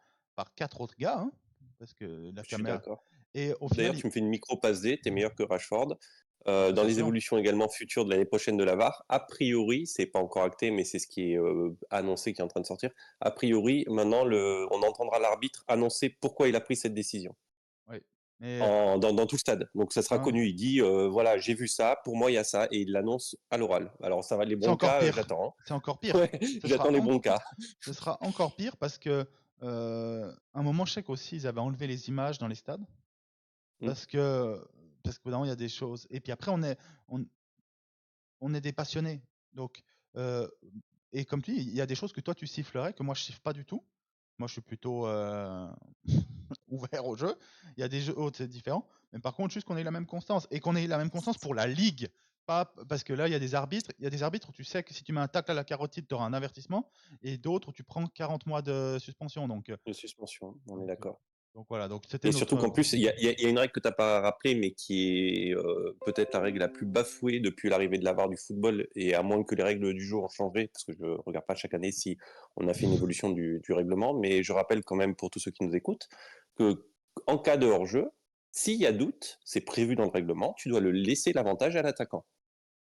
4 autres gars, hein, parce que la je suis caméra. d'accord. Et au D'ailleurs, final, tu me fais une micro passe D, t'es meilleur que Rashford. ça Dans c'est les sûr. évolutions également futures de l'année prochaine de la VAR, a priori, c'est pas encore acté, mais c'est ce qui est annoncé, qui est en train de sortir. A priori, maintenant, on entendra l'arbitre annoncer pourquoi il a pris cette décision Oui. Mais dans tout le stade. Donc, ça sera hein, connu. Il dit, voilà, j'ai vu ça, pour moi, il y a ça, et il l'annonce à l'oral. Alors, ça va, les c'est bons encore cas, pire. j'attends, C'est encore hein. pire. Ouais, Ce j'attends sera, les en- bons cas. Ce sera encore pire parce que un moment, je sais qu'aussi ils avaient enlevé les images dans les stades Hmm. parce que parce que il y a des choses. Et puis après, on est des passionnés. Donc Euh, et comme tu dis, il y a des choses que toi tu sifflerais, que moi je siffle pas du tout. Moi je suis plutôt ouvert au jeu. Il y a des jeux autres, c'est différent. Mais par contre, juste qu'on ait la même constance. Et qu'on ait la même constance pour la ligue. Pas, parce que là, il y a des arbitres où tu sais que si tu mets un tacle à la carotide, tu auras un avertissement. Et d'autres où tu prends 40 mois de suspension. De suspension, on est Donc, d'accord. donc voilà, donc c'était Et surtout qu'en notre. plus, il y a une règle que tu n'as pas rappelée, mais qui est peut-être la règle la plus bafouée depuis l'arrivée de la VAR du football, et à moins que les règles du jour ont changé, parce que je ne regarde pas chaque année si on a fait une évolution du règlement, mais je rappelle quand même pour tous ceux qui nous écoutent, que en cas de hors-jeu, s'il y a doute, c'est prévu dans le règlement, tu dois le laisser l'avantage à l'attaquant.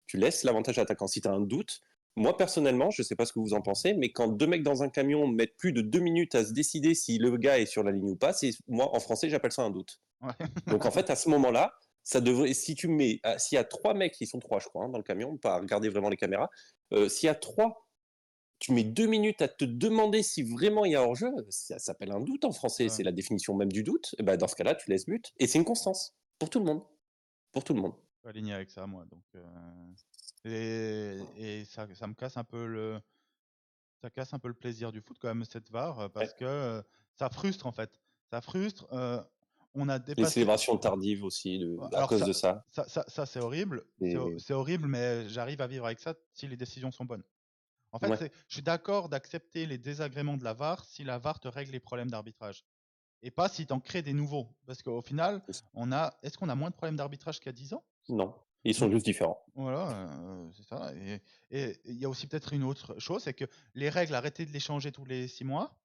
Tu laisses l'avantage à l'attaquant. Si tu as un doute, moi personnellement, je ne sais pas ce que vous en pensez, mais quand deux mecs dans un camion mettent plus de 2 minutes à se décider si le gars est sur la ligne ou pas, moi en français j'appelle ça un doute. Ouais. Donc en fait à ce moment-là, ça devrait, si tu mets, s'il y a trois mecs, ils sont trois je crois dans le camion, pas à regarder vraiment les caméras, s'il y a trois, tu mets 2 minutes à te demander si vraiment il y a hors-jeu, ça s'appelle un doute en français, Ouais. c'est la définition même du doute. Et ben, dans ce cas-là, tu laisses but et c'est une constance pour tout le monde, pour tout le monde. Je suis aligné avec ça, moi. Donc, et ça me casse un peu ça casse un peu le plaisir du foot, quand même, cette VAR, Ouais. parce que ça frustre, en fait. Ça frustre. On a Les dépassé. célébrations tardives aussi, à Alors, cause de ça. ça c'est horrible. Et... C'est horrible, mais j'arrive à vivre avec ça si les décisions sont bonnes. En fait, Ouais. je suis d'accord d'accepter les désagréments de la VAR si la VAR te règle les problèmes d'arbitrage. Et pas si tu en crées des nouveaux. Parce qu'au final, est-ce qu'on a moins de problèmes d'arbitrage qu'il y a 10 ans? Non, ils sont Non. juste différents. Voilà, c'est ça. Et il y a aussi peut-être une autre chose, c'est que les règles, arrêtez de les changer tous les 6 mois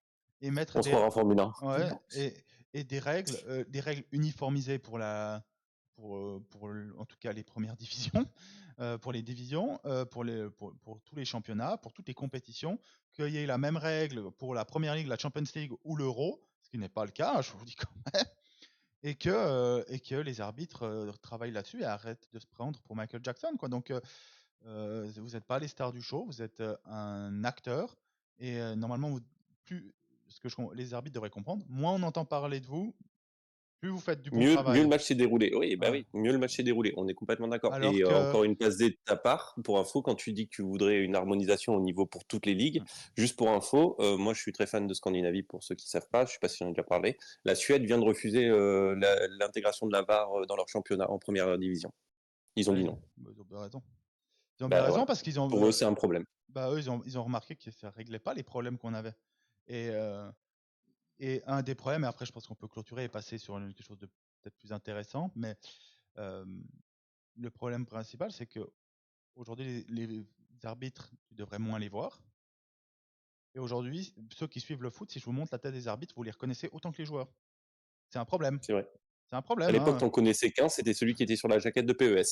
et mettre On se croira en Formule 1. ouais, et des règles uniformisées pour en tout cas les premières divisions, pour les divisions, pour tous les championnats, pour toutes les compétitions, qu'il y ait la même règle pour la Première Ligue, la Champions League ou l'Euro, ce qui n'est pas le cas, hein, je vous le dis quand même, et que les arbitres travaillent là-dessus et arrêtent de se prendre pour Michael Jackson, quoi. Donc, vous n'êtes pas les stars du show, vous êtes un acteur. Et normalement, plus, les arbitres devraient comprendre, moins on entend parler de vous, plus vous faites du bon Mieux le travail. match s'est déroulé. Oui, bah Ouais. oui, mieux le match s'est déroulé. On est complètement d'accord. Alors Et que. encore une passe D de ta part, pour info, quand tu dis que tu voudrais une harmonisation au niveau pour toutes les ligues, juste pour info, moi je suis très fan de Scandinavie pour ceux qui ne savent pas, je ne sais pas si j'en ai déjà parlé. La Suède vient de refuser l'intégration de la VAR dans leur championnat en première division. Ils ont dit Oui, non. bah, ils ont bien raison. Ils ont bien Bah raison voilà. parce qu'ils ont. Pour eux, c'est un problème. Bah, eux, ils ont remarqué que ça réglait pas les problèmes qu'on avait. Et, euh, et un des problèmes, et après je pense qu'on peut clôturer et passer sur quelque chose de peut-être plus intéressant, mais euh, le problème principal, c'est que aujourd'hui, les arbitres, tu devrais moins les voir. Et aujourd'hui, ceux qui suivent le foot, si je vous montre la tête des arbitres, vous les reconnaissez autant que les joueurs. C'est un problème. C'est vrai. C'est un À problème, l'époque, hein. t'en connaissais qu'un, c'était celui qui était sur la jaquette de PES.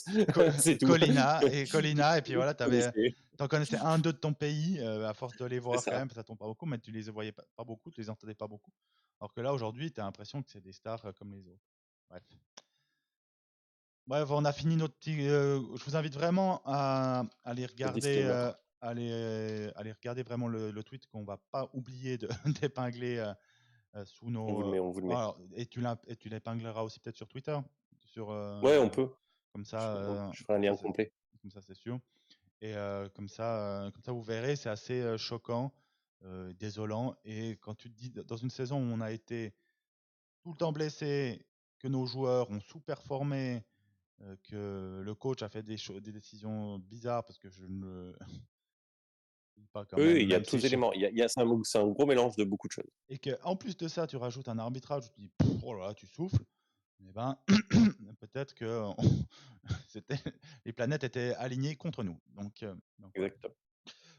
C'est tout. Colina, et puis voilà, Connaissais. t'en connaissais un, deux de ton pays, à force de les C'est voir quand ça. même, ça tombe pas beaucoup, mais tu les voyais pas beaucoup, tu les entendais pas beaucoup. Alors que là, aujourd'hui, tu as l'impression que c'est des stars comme les autres. Bref. Bref, on a fini notre petit. Je vous invite vraiment à aller Le regarder, disclaimer. aller regarder vraiment le tweet qu'on va pas oublier d'épingler sous On vous nos. le met, on vous le met. Alors, et tu l'épingleras aussi peut-être sur Twitter, sur, Ouais, on peut. comme Je, ça, je ferai un lien complet. comme ça c'est sûr. Et comme ça vous verrez, c'est assez choquant, désolant. Et quand tu te dis dans une saison où on a été tout le temps blessé, que nos joueurs ont sous-performé, que le coach a fait des décisions bizarres parce que je ne le dis pas quand Oui, même, oui, il y a même tous si les éléments. C'est un gros mélange de beaucoup de choses. et que en plus de ça, tu rajoutes un arbitrage où tu dis oh là là, tu souffles. Eh ben, peut-être que c'était, les planètes étaient alignées contre nous. Donc voilà. Exactement.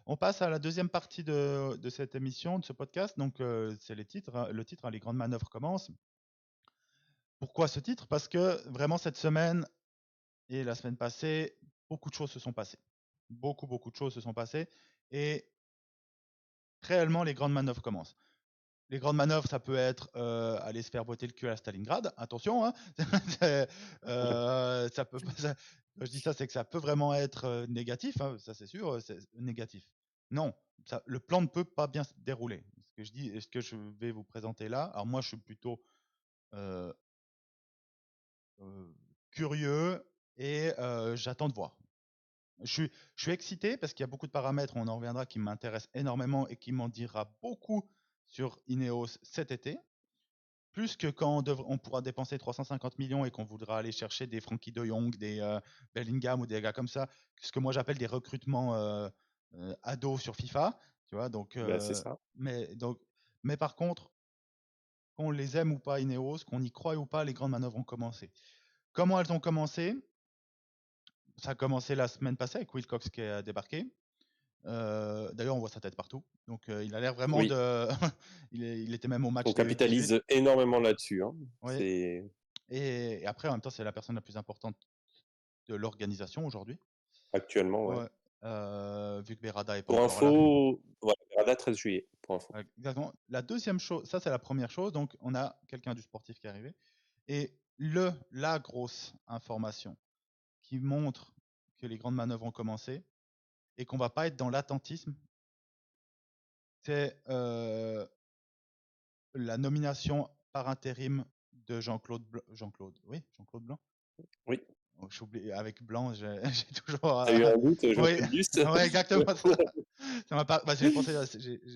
On passe à la deuxième partie de cette émission, de ce podcast. Donc, c'est les titres, hein. Le titre, hein, les grandes manœuvres commencent. Pourquoi ce titre? Parce que vraiment cette semaine et la semaine passée, beaucoup de choses se sont passées. Beaucoup de choses se sont passées. Et réellement, les grandes manœuvres commencent. Les grandes manœuvres, ça peut être aller se faire botter le cul à Stalingrad. Attention, hein. Ça peut, quand je dis ça, c'est que ça peut vraiment être négatif. Hein. Ça, c'est sûr, c'est négatif. Non, le plan ne peut pas bien se dérouler. Ce que je vais vous présenter là. Alors moi, je suis plutôt euh, euh, curieux et j'attends de voir. Je suis excité parce qu'il y a beaucoup de paramètres, on en reviendra, qui m'intéressent énormément et qui m'en dira beaucoup sur Ineos cet été. Plus que quand on pourra dépenser 350 millions et qu'on voudra aller chercher des Frankie de Jong, des Bellingham ou des gars comme ça, ce que moi j'appelle des recrutements ados sur FIFA, tu vois. Bah, c'est ça. Donc, mais par contre, qu'on les aime ou pas Ineos, qu'on y croit ou pas, les grandes manœuvres ont commencé. Comment elles ont commencé? Ça a commencé la semaine passée avec Wilcox qui a débarqué. D'ailleurs, on voit sa tête partout. Donc, il a l'air vraiment Oui, de. Il était même au on match des U18. capitalise énormément là-dessus, hein. Oui. C'est Et après, en même temps, c'est la personne la plus importante de l'organisation aujourd'hui. actuellement, ouais. Ouais. Vu que Berada est pas Pour encore là. info, voilà, Berada 13 juillet, pour info. Exactement. La deuxième chose, ça c'est la première chose. Donc, on a quelqu'un du sportif qui est arrivé. Et la grosse information qui montre que les grandes manœuvres ont commencé et qu'on va pas être dans l'attentisme, c'est la nomination par intérim de Jean-Claude, oui, Jean-Claude Blanc. Oui. Oh, j'oublie, avec Blanc, j'ai toujours. T'as eu un doute, Oui, Jean-Claude Duss? ouais, exactement ça. Ça m'a pas. Bah, j'ai pensé.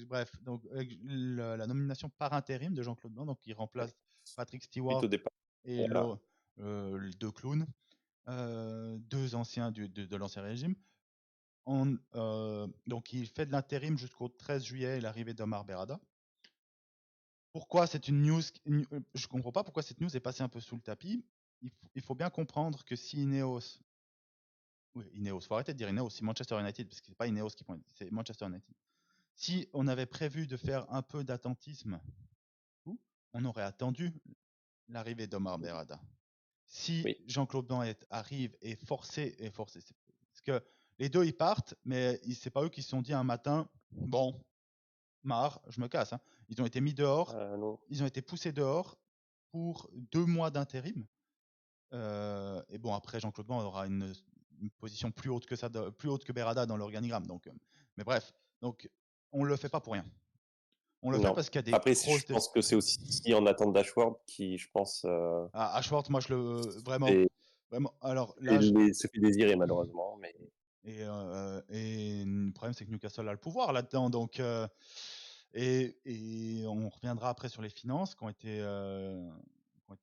Bref, donc la nomination par intérim de Jean-Claude Blanc, donc il remplace Patrick Suite Stewart au départ. et Voilà. les deux clowns, deux anciens de l'ancien régime. Donc il fait de l'intérim jusqu'au 13 juillet et l'arrivée d'Omar Berrada. Pourquoi c'est une news Je comprends pas pourquoi cette news est passée un peu sous le tapis. Il faut bien comprendre que si Ineos, oui, Ineos, faut arrêter de dire Ineos, si Manchester United, parce que c'est pas Ineos qui prend, c'est Manchester United. Si on avait prévu de faire un peu d'attentisme, on aurait attendu l'arrivée d'Omar Berrada. Si Oui. Jean-Claude Blanc arrive parce que les deux ils partent, mais c'est pas eux qui se sont dit un matin, bon, marre, je me casse, hein. Ils ont été mis dehors, Non. ils ont été poussés dehors pour 2 mois d'intérim. Et bon, après, Jean-Claude Blanc aura une position plus haute que ça, plus haute que Berrada dans l'organigramme. Donc, mais bref, donc on le fait pas pour rien. On le fait Non. parce qu'il y a des Après, je grosses. pense que c'est aussi en attente d'Ashworth qui, je pense, Ashworth, moi, vraiment, est- vraiment. Alors là, se fait désirer malheureusement. Mais et le problème, c'est que Newcastle a le pouvoir là-dedans. Donc, et on reviendra après sur les finances qui ont été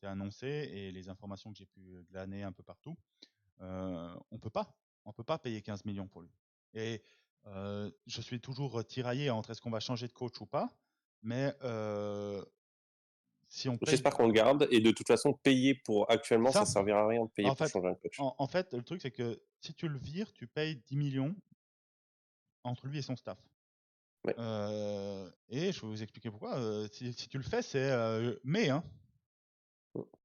annoncées et les informations que j'ai pu glaner un peu partout. On peut pas. On peut pas payer 15 millions pour lui. Et je suis toujours tiraillé entre est-ce qu'on va changer de coach ou pas. Mais si on paye. j'espère qu'on le garde. Et de toute façon, payer pour C'est actuellement, ça ça. servira à rien de payer En pour fait, changer un coach. le truc, c'est que si tu le vires, tu payes 10 millions entre lui et son staff. Ouais. Et je vais vous expliquer pourquoi. Si tu le fais, c'est mai. Hein.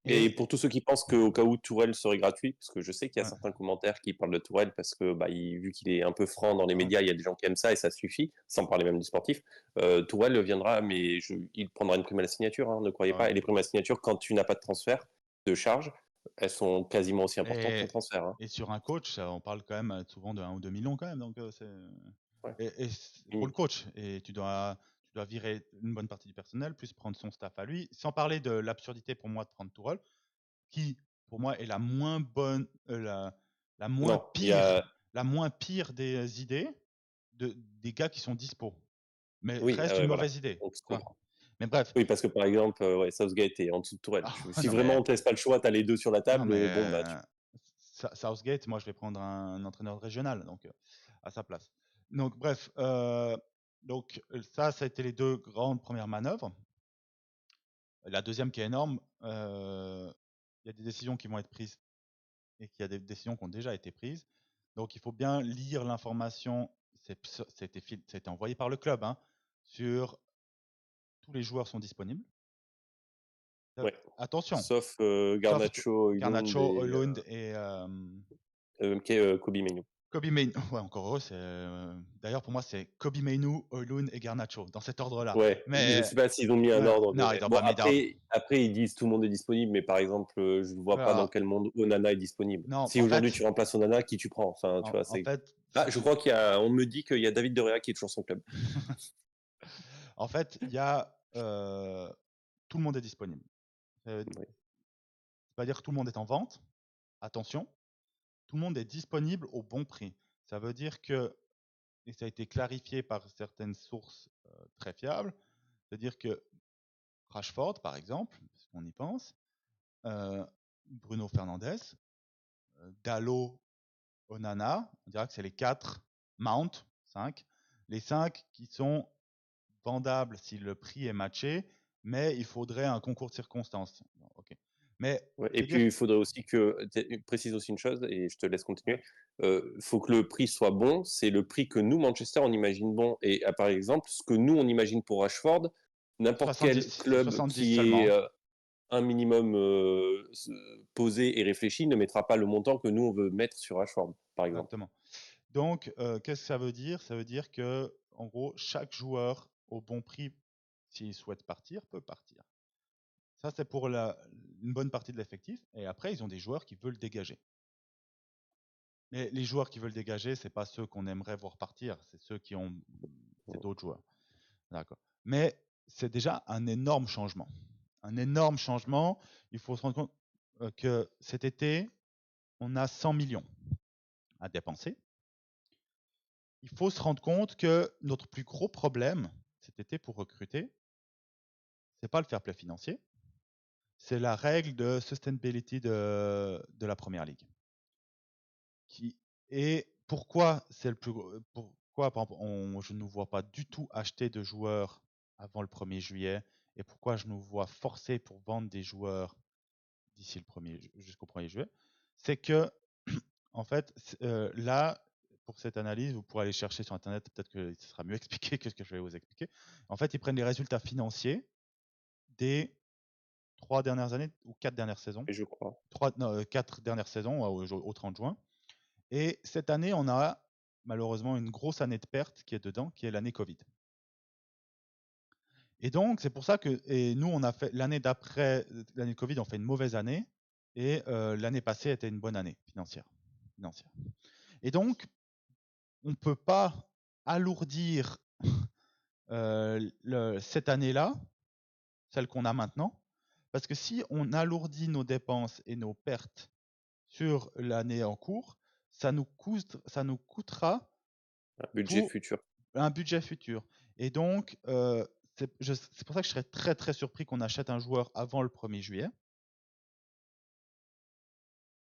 Et Et pour tous ceux qui pensent qu'au cas où Tourelle serait gratuit, parce que je sais qu'il y a ouais, certains commentaires qui parlent de Tourelle parce que bah, vu qu'il est un peu franc dans les ouais, médias, il y a des gens qui aiment ça et ça suffit, sans parler même du sportif. Tourelle viendra, mais il prendra une prime à la signature, hein, ne croyez bah ouais. pas. Et les primes à la signature, quand tu n'as pas de transfert, de charge, elles sont quasiment aussi importantes qu'un Et, transfert, hein. et sur un coach, on parle quand même souvent de 1 ou 2 millions quand même. Donc c'est Ouais. pour le coach. Et tu dois virer une bonne partie du personnel, puis prendre son staff à lui. Sans parler de l'absurdité pour moi de prendre Tourelle, qui pour moi est la moins bonne, la moins Non, il y a... pire des idées des gars qui sont dispo. Mais Oui, reste une voilà, mauvaise idée. donc je Tu vois. comprends. Mais bref. Oui, parce que par exemple, ouais, Southgate est en dessous de Tourelle. Si Non vraiment mais on te laisse pas le choix, tu as les deux sur la non table, mais bon, bah tu... Southgate, moi je vais prendre un entraîneur régional donc à sa place. Donc bref, ça a été les deux grandes premières manœuvres. La deuxième qui est énorme, il y a des décisions qui vont être prises et qu'il y a des décisions qui ont déjà été prises. Donc il faut bien lire l'information. Ça a été envoyé par le club hein, sur tous les joueurs sont disponibles. Ouais. Attention, Sauf sauf Garnacho, Højlund Garnacho, et Højlund et Kobe Mainoo. Kobe Mainu. Ouais, encore heureux. D'ailleurs, pour moi, c'est Kobe Mainu, Højlund et Garnacho, dans cet ordre-là. Ouais, je Mais sais pas s'ils ont mis un ordre, non, mais ils n'ont bon, pas mis d'ordre. après ils disent tout le monde est disponible, mais par exemple, je ne vois pas dans Voilà. quel monde Onana est disponible. Non, Si aujourd'hui tu remplaces Onana, qui tu prends? Enfin, tu vois, en c'est... fait, Ah, si je tu, crois on me dit qu'il y a David De Gea qui est toujours son club. en fait, il y a tout le monde est disponible. Oui. C'est pas dire que tout le monde est en vente. Attention, tout le monde est disponible au bon prix. Ça veut dire que, et ça a été clarifié par certaines sources très fiables, c'est-à-dire que Rashford, par exemple, parce qu'on y pense, euh, Bruno Fernandes, Dalot, Onana, on dirait que c'est les 4, Mount, 5, les 5 qui sont vendables si le prix est matché, mais il faudrait un concours de circonstances. Bon, ok. Mais Ouais, je et veux puis dire, il faudrait aussi que, précise aussi une chose, et je te laisse ouais, continuer, il faut que le prix soit bon, c'est le prix que nous, Manchester, on imagine bon. Et par exemple, ce que nous, on imagine pour Rashford, n'importe quel 70, c'est club 70 qui est seulement. un minimum posé et réfléchi ne mettra pas le montant que nous, on veut mettre sur Rashford, par exemple. Exactement. Donc, qu'est-ce que ça veut dire? Ça veut dire que, en gros, chaque joueur au bon prix, s'il souhaite partir, peut partir. Ça, c'est pour une bonne partie de l'effectif. Et après, ils ont des joueurs qui veulent dégager. Mais les joueurs qui veulent dégager, c'est pas ceux qu'on aimerait voir partir, c'est ceux qui ont, c'est d'autres joueurs. D'accord. Mais c'est déjà un énorme changement. Un énorme changement. Il faut se rendre compte que cet été, on a 100 millions à dépenser. Il faut se rendre compte que notre plus gros problème cet été pour recruter, c'est pas le fair play financier, c'est la règle de sustainability de la première ligue. Et pourquoi c'est le plus pourquoi par exemple, je ne nous vois pas du tout acheter de joueurs avant le 1er juillet et pourquoi je nous vois forcer pour vendre des joueurs d'ici le 1er jusqu'au 1er juillet, c'est que en fait là pour cette analyse, vous pourrez aller chercher sur internet, peut-être que ce sera mieux expliqué que ce que je vais vous expliquer. En fait, ils prennent les résultats financiers des 3 dernières années ou 4 dernières saisons, Et je crois. 4 dernières saisons au 30 juin. Et cette année, on a malheureusement une grosse année de perte qui est dedans, qui est l'année Covid. Et donc, c'est pour ça que et nous, on a fait l'année d'après l'année Covid, on fait une mauvaise année. Et l'année passée était une bonne année financière. Et donc, on ne peut pas alourdir cette année-là, celle qu'on a maintenant, parce que si on alourdit nos dépenses et nos pertes sur l'année en cours, ça nous coûtera Un budget pour futur. un budget futur. Et donc, c'est pour ça que je serais très très surpris qu'on achète un joueur avant le 1er juillet,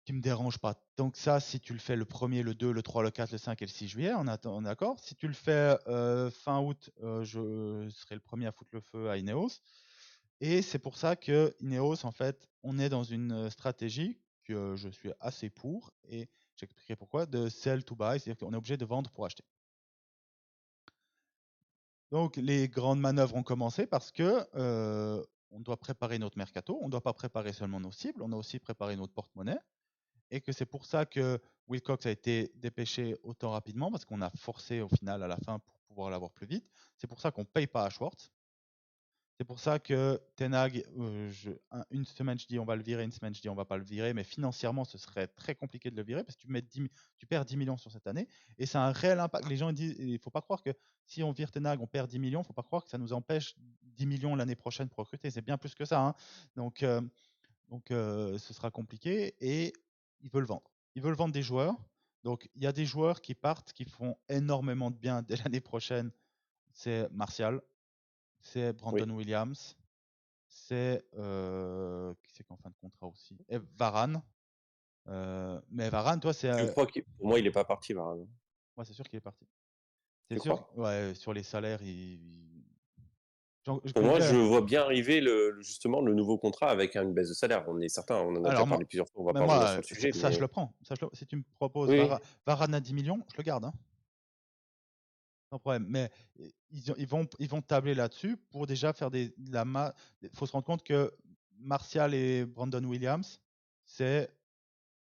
qui me dérange pas. Donc ça, si tu le fais le 1er, le 2, le 3, le 4, le 5 et le 6 juillet, on est d'accord. Si tu le fais fin août, je serai le premier à foutre le feu à Ineos. Et c'est pour ça que Ineos, en fait, on est dans une stratégie que je suis assez pour, et j'expliquerai pourquoi, de sell to buy, c'est-à-dire qu'on est obligé de vendre pour acheter. Donc les grandes manœuvres ont commencé parce que on doit préparer notre mercato, on ne doit pas préparer seulement nos cibles, on a aussi préparé notre porte-monnaie, et que c'est pour ça que Wilcox a été dépêché autant rapidement, parce qu'on a forcé au final à la fin pour pouvoir l'avoir plus vite. C'est pour ça qu'on ne paye pas à Schwartz. C'est pour ça que Tenag, une semaine je dis on va le virer, une semaine je dis on va pas le virer, mais financièrement ce serait très compliqué de le virer parce que tu perds 10 millions sur cette année et c'est un réel impact. Les gens disent, il ne faut pas croire que si on vire Tenag, on perd 10 millions, il ne faut pas croire que ça nous empêche 10 millions l'année prochaine pour recruter, c'est bien plus que ça. Hein. Donc, ce sera compliqué et ils veulent vendre. Ils veulent vendre des joueurs. Donc il y a des joueurs qui partent, qui font énormément de bien dès l'année prochaine. C'est Martial, c'est Oui. Brandon Williams, c'est qui c'est qu'en fin de contrat aussi et Varane. Mais Varane, toi, c'est Je crois que pour moi, il n'est pas parti, Varane. ouais, c'est sûr qu'il est parti. C'est Tu sûr, crois? ouais, sur les salaires, Pour moi, je vois bien arriver justement le nouveau contrat avec une baisse de salaire. On est certain, on en a déjà Alors parlé moi, plusieurs fois, on va mais pas revenir sur moi, le sujet, ça je mais le prends. Si tu me proposes oui, Varane à 10 millions, je le garde, hein, sans problème. Mais ils vont tabler là-dessus pour déjà faire Il faut se rendre compte que Martial et Brandon Williams, c'est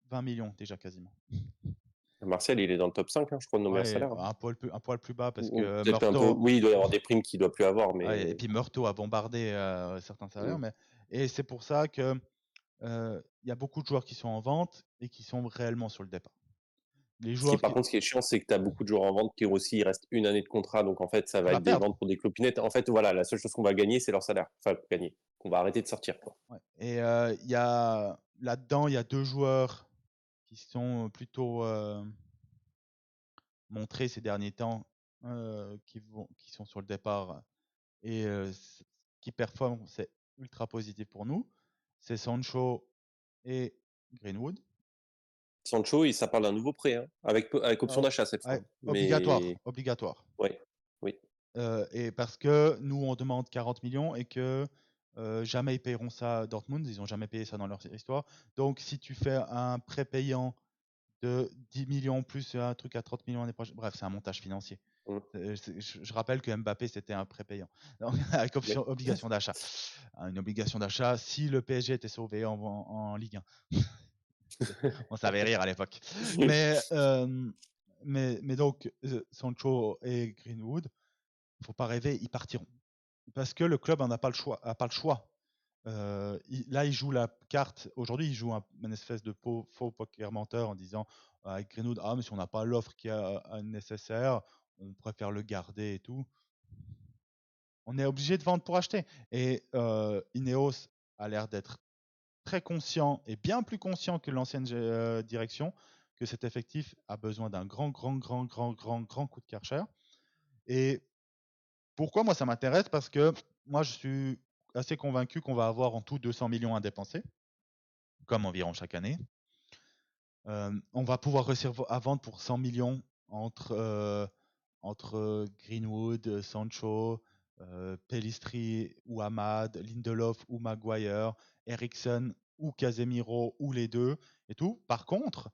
20 millions déjà quasiment. Martial, il est dans le top 5, hein, je crois, de nos meilleurs Ouais, salaires. Hein. un poil plus bas parce Ou que peut-être un peu. Meurto, Oui, il doit y avoir des primes qu'il doit plus avoir, ouais, et mais puis Meurto a bombardé certains salaires, et c'est pour ça que il y a beaucoup de joueurs qui sont en vente et qui sont réellement sur le départ. Les joueurs Par contre, ce qui est chiant, c'est que tu as beaucoup de joueurs en vente qui aussi, il reste une année de contrat, donc en fait, ça qu'on va va être des perdre. ventes pour des clopinettes. En fait, voilà, la seule chose qu'on va gagner, c'est leur salaire. Enfin, gagner, qu'on va arrêter de sortir, quoi. Ouais. Et il y a là-dedans, il y a deux joueurs qui sont plutôt montré ces derniers temps qui sont sur le départ et qui performent, c'est ultra positif pour nous. C'est Sancho et Greenwood. Sancho, ça parle d'un nouveau prêt, hein, avec option Oh, d'achat cette ouais, fois. obligatoire, Mais obligatoire. ouais, oui. Et parce que nous, on demande 40 millions et que jamais ils paieront ça à Dortmund, ils n'ont jamais payé ça dans leur histoire. Donc, si tu fais un prépayant de 10 millions plus un truc à 30 millions l'année prochaine, bref, c'est un montage financier. Mm. Je rappelle que Mbappé, c'était un prépayant, donc, avec Oui. obligation d'achat. Une obligation d'achat si le PSG était sauvé en Ligue 1. On savait rire à l'époque. Mais, mais donc, Sancho et Greenwood, faut pas rêver, ils partiront. Parce que le club n'a pas le choix. A pas le choix. Là, il joue la carte. Aujourd'hui, il joue une espèce de faux poker menteur en disant avec Greenwood, ah, mais si on n'a pas l'offre qui est nécessaire, on préfère le garder et tout. On est obligé de vendre pour acheter. Et Ineos a l'air d'être très conscient et bien plus conscient que l'ancienne direction que cet effectif a besoin d'un grand coup de Karcher. Et pourquoi moi ça m'intéresse? Parce que moi je suis assez convaincu qu'on va avoir en tout 200 millions à dépenser, comme environ chaque année. On va pouvoir réussir à vendre pour 100 millions entre Greenwood, Sancho, Pellistri ou Ahmad, Lindelof ou Maguire, Ericsson ou Casemiro ou les deux et tout. Par contre,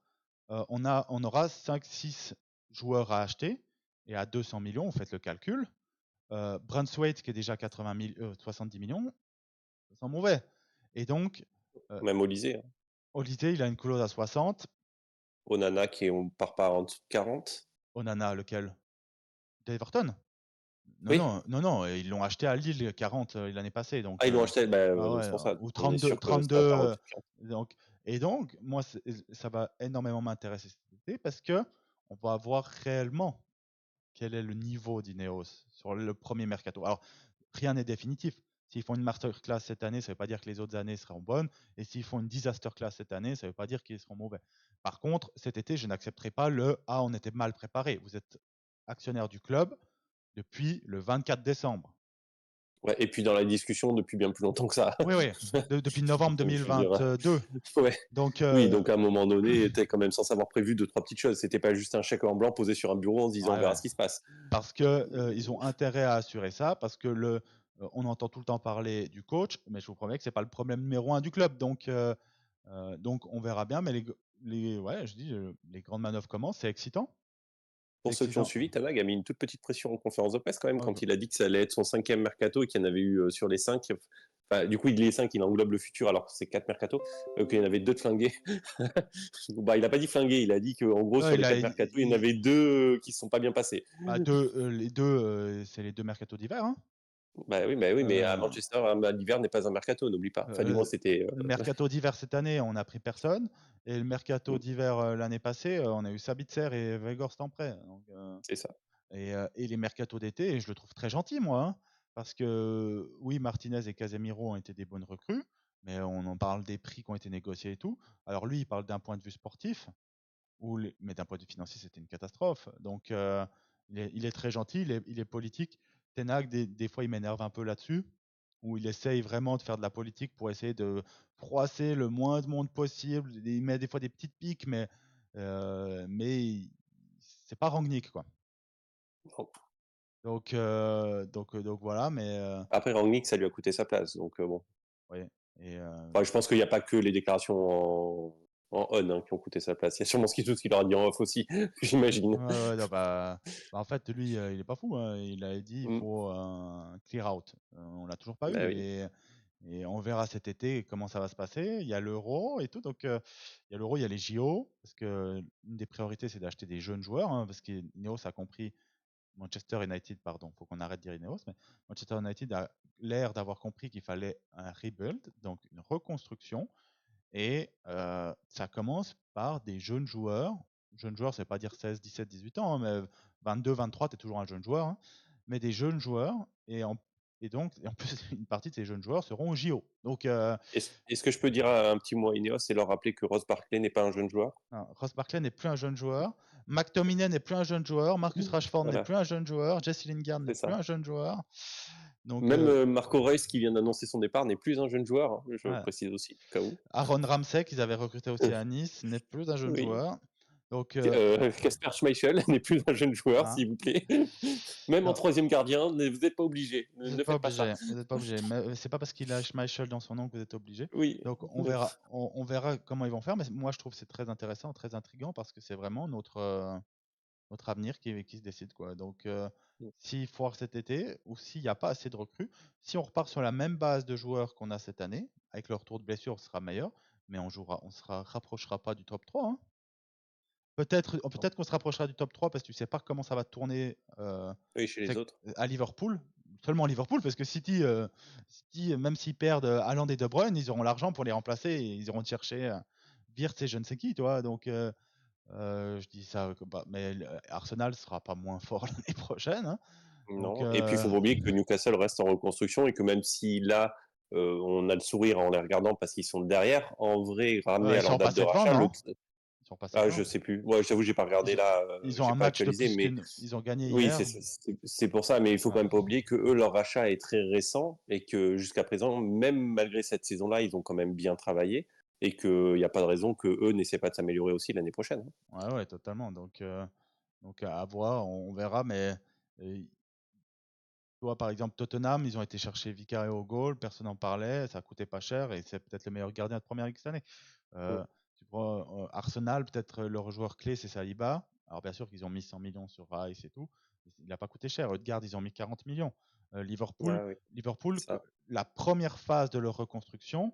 on aura 5-6 joueurs à acheter et à 200 millions, vous faites le calcul. Brunswaite qui est déjà 70 millions, c'est mauvais. Et donc, euh, Même Olysée, hein. Olise, il a une clause à 60. Onana on part pas en dessous de 40. Onana, lequel? D'Everton? Non, Oui. non, non, non, ils l'ont acheté à Lille 40 l'année passée. Donc, Ah, ils l'ont acheté, bah, ah ouais, c'est pour ça. ou On est 32, sûr que ça 32. va pas en dessous de 40. Donc, et donc, moi, ça va énormément m'intéresser cet été parce que on va voir réellement quel est le niveau d'Ineos sur le premier mercato. Alors, rien n'est définitif. S'ils font une masterclass cette année, ça ne veut pas dire que les autres années seront bonnes. Et s'ils font une disaster class cette année, ça ne veut pas dire qu'ils seront mauvais. Par contre, cet été, je n'accepterai pas le ah, on était mal préparé. Vous êtes actionnaire du club depuis le 24 décembre. Ouais, et puis dans la discussion depuis bien plus longtemps que ça. Oui, oui, depuis novembre Donc, je veux dire, 2022. ouais. Donc, Oui, donc à un moment donné, tu es quand même censé avoir prévu deux, trois petites choses. C'était pas juste un chèque en blanc posé sur un bureau en se disant on ouais, verra ouais. ce qui se passe. Parce que ils ont intérêt à assurer ça, parce que on entend tout le temps parler du coach, mais je vous promets que c'est pas le problème numéro un du club. Donc on verra bien, mais ouais, je dis, les grandes manœuvres commencent, c'est excitant. C'est Pour ceux qui ont excitant. suivi, Tanag a mis une toute petite pression en conférence de presse quand même Ouais, quand il a dit que ça allait être son cinquième mercato et qu'il y en avait eu sur les cinq. Enfin, du coup, les cinq, il englobe le futur alors que c'est quatre mercatos, qu'il y en avait deux de flingués. Bah, il n'a pas dit flingués, il a dit qu'en gros, sur les quatre mercatos, il y en avait deux qui ne se sont pas bien passés. bah, les deux, c'est les deux mercatos d'hiver, hein. Bah oui, mais à Euh, Manchester, l'hiver n'est pas un mercato, n'oublie pas. Enfin, du moins, euh, c'était. le mercato d'hiver cette année, on n'a pris personne, et le mercato Mm, d'hiver l'année passée, on a eu Sabitzer et Weghorst en prêt. Donc, c'est ça. et les mercatos d'été, et je le trouve très gentil, moi, hein, parce que oui, Martinez et Casemiro ont été des bonnes recrues, mais on en parle des prix qui ont été négociés et tout. Alors lui, il parle d'un point de vue sportif, mais d'un point de vue financier, c'était une catastrophe. Donc il est très gentil, il est politique. Tenag, des fois, il m'énerve un peu là-dessus, où il essaye vraiment de faire de la politique pour essayer de froisser le moins de monde possible. Il met des fois des petites piques, mais c'est pas Rangnick, quoi. Bon. Donc voilà, mais Après, Rangnick, ça lui a coûté sa place. Donc, bon. oui. Et Enfin, je pense qu'il n'y a pas que les déclarations en on hein, qui ont coûté sa place. Il y a sûrement tout ce qu'il leur a dit en off aussi, j'imagine. ouais, ouais, non, en fait, lui, il est pas fou, hein. Il a dit il Mm. faut un clear out. On l'a toujours pas Bah eu, oui. et on verra cet été comment ça va se passer. Il y a l'Euro et tout, donc il y a l'Euro, il y a les JO, parce que une des priorités c'est d'acheter des jeunes joueurs, hein, parce que Ineos a compris, Manchester United, pardon, faut qu'on arrête de dire Ineos, mais Manchester United a l'air d'avoir compris qu'il fallait un rebuild, donc une reconstruction. Et ça commence par des jeunes joueurs. Jeunes joueurs, ça ne veut pas dire 16, 17, 18 ans, hein, mais 22, 23, tu es toujours un jeune joueur, hein. Mais des jeunes joueurs. Et en plus, une partie de ces jeunes joueurs seront au JO. Donc, Est-ce que je peux dire un petit mot à Ineos et leur rappeler que Ross Barkley n'est pas un jeune joueur? Ross Barkley n'est plus un jeune joueur. McTominay n'est plus un jeune joueur, Marcus Rashford n'est Voilà, plus un jeune joueur, Jesse Lingard n'est c'est plus ça. un jeune joueur. Donc, Même Marco Reus, qui vient d'annoncer son départ, n'est plus un jeune joueur, hein, je ouais. précise aussi, au cas où. Aaron Ramsey, qu'ils avaient recruté aussi à Nice, n'est plus un jeune Oui. joueur. Donc, Kasper Schmeichel n'est plus un jeune joueur, hein. s'il vous plaît. Même en Non, troisième gardien, vous n'êtes pas obligé. vous Ne n'êtes pas faites pas ça. obligé. Vous n'êtes pas obligé. Mais c'est pas parce qu'il a Schmeichel dans son nom que vous êtes obligé. Oui. Donc on verra. On verra comment ils vont faire. Mais moi, je trouve que c'est très intéressant, très intriguant parce que c'est vraiment notre avenir qui se décide, quoi. Donc s'il foire cet été ou s'il n'y a pas assez de recrues, si on repart sur la même base de joueurs qu'on a cette année, avec le retour de blessure, on sera meilleur. Mais on se rapprochera pas du top 3, hein. Peut-être qu'on se rapprochera du top 3 parce que tu sais pas comment ça va tourner Oui, chez les autres. à Liverpool. Seulement Liverpool, parce que City, même s'ils perdent Haaland et De Bruyne, ils auront l'argent pour les remplacer et ils iront chercher Wirtz et je ne sais qui, tu vois. Donc je dis ça, mais Arsenal sera pas moins fort l'année prochaine, hein. Donc Non. Et puis, il faut pas oublier que Newcastle reste en reconstruction et que même si là, on a le sourire en les regardant parce qu'ils sont derrière, en vrai, ramener ils à leur sont date de passés devant, rachat, non? Ils sont passés Je devant. sais plus. Ouais, j'avoue, j'ai pas regardé Ils, là, ils ont j'ai un pas match de actualisé, plus que mais ils ont gagné oui, hier. c'est pour ça. Mais il faut Ouais. quand même pas oublier que eux, leur rachat est très récent et que jusqu'à présent, même malgré cette saison-là, ils ont quand même bien travaillé et qu'il n'y a pas de raison que eux n'essaient pas de s'améliorer aussi l'année prochaine, hein. Ouais, ouais, totalement. Donc à voir, on verra. Mais tu vois, par exemple, Tottenham, ils ont été chercher Vicario au goal, personne n'en parlait, ça coûtait pas cher et c'est peut-être le meilleur gardien de première ligue cette année. Mm. Tu prends Arsenal, peut-être leur joueur clé, c'est Saliba. Alors bien sûr qu'ils ont mis 100 millions sur Rice et tout. Il n'a pas coûté cher. Odegaard, ils ont mis 40 millions. Liverpool, Ah oui, Liverpool, ça. la première phase de leur reconstruction,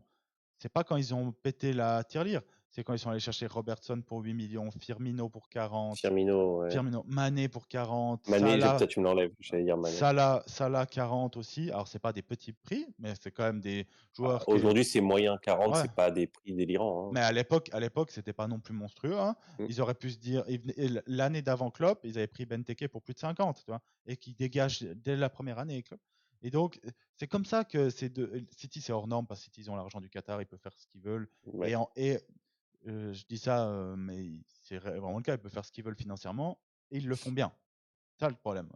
c'est pas quand ils ont pété la tirelire, c'est quand ils sont allés chercher Robertson pour 8 millions, Firmino pour 40, Firmino, ouais. Mané pour 40, Mané, toi, tu me l'enlèves, j'allais dire Mané. Salah 40 aussi. Alors, c'est pas des petits prix, mais c'est quand même des Ah, joueurs que. aujourd'hui, c'est moyen 40, Ouais. c'est pas des prix délirants, Mais à l'époque, c'était pas non plus monstrueux, hein. hein. Ils auraient pu se dire, l'année d'avant Klopp, ils avaient pris Benteke pour plus de 50, tu vois, et qui dégage dès la première année, Klopp. Et donc, c'est comme ça que City, c'est hors norme parce que City, ils ont l'argent du Qatar, ils peuvent faire ce qu'ils veulent. Ouais. Je dis ça, mais c'est vraiment le cas, ils peuvent faire ce qu'ils veulent financièrement et ils le font bien. C'est ça le problème.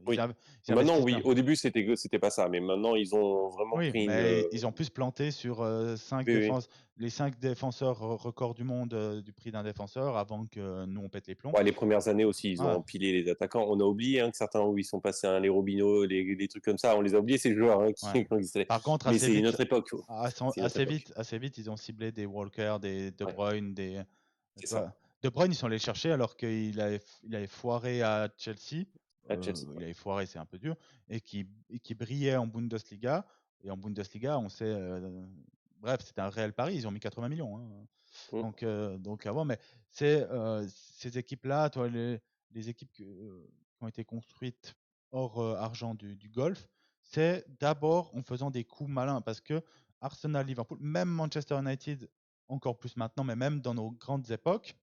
Oui. Ils Maintenant, investissent oui. bien. Au début, c'était pas ça, mais maintenant, ils ont vraiment Oui, pris une. mais ils ont pu se planter sur Oui, oui. les 5 défenseurs records du monde du prix d'un défenseur avant que nous on pète les plombs. Ouais, les premières années aussi, ils ont Ouais, empilé les attaquants. On a oublié, hein, que certains où ils sont passés, hein, les Robinho, les trucs comme ça, on les a oubliés, ces joueurs, hein, ouais. qui existaient. Par contre, Mais c'est une autre époque. C'est une autre époque. assez vite, ils ont ciblé des Walker, des De Ouais, Bruyne, c'est tu ça. vois. De Bruyne, ils sont allés le chercher alors il avait foiré à Chelsea. À Chelsea. Il avait foiré, c'est un peu dur, et qui brillait en Bundesliga. Et en Bundesliga, on sait. Bref, c'était un réel pari. Ils ont mis 80 millions, hein. Mm. Donc avant, mais ces équipes-là, toi, les équipes qui ont été construites hors argent du golf, c'est d'abord en faisant des coups malins parce que Arsenal, Liverpool, même Manchester United, encore plus maintenant, mais même dans nos grandes époques.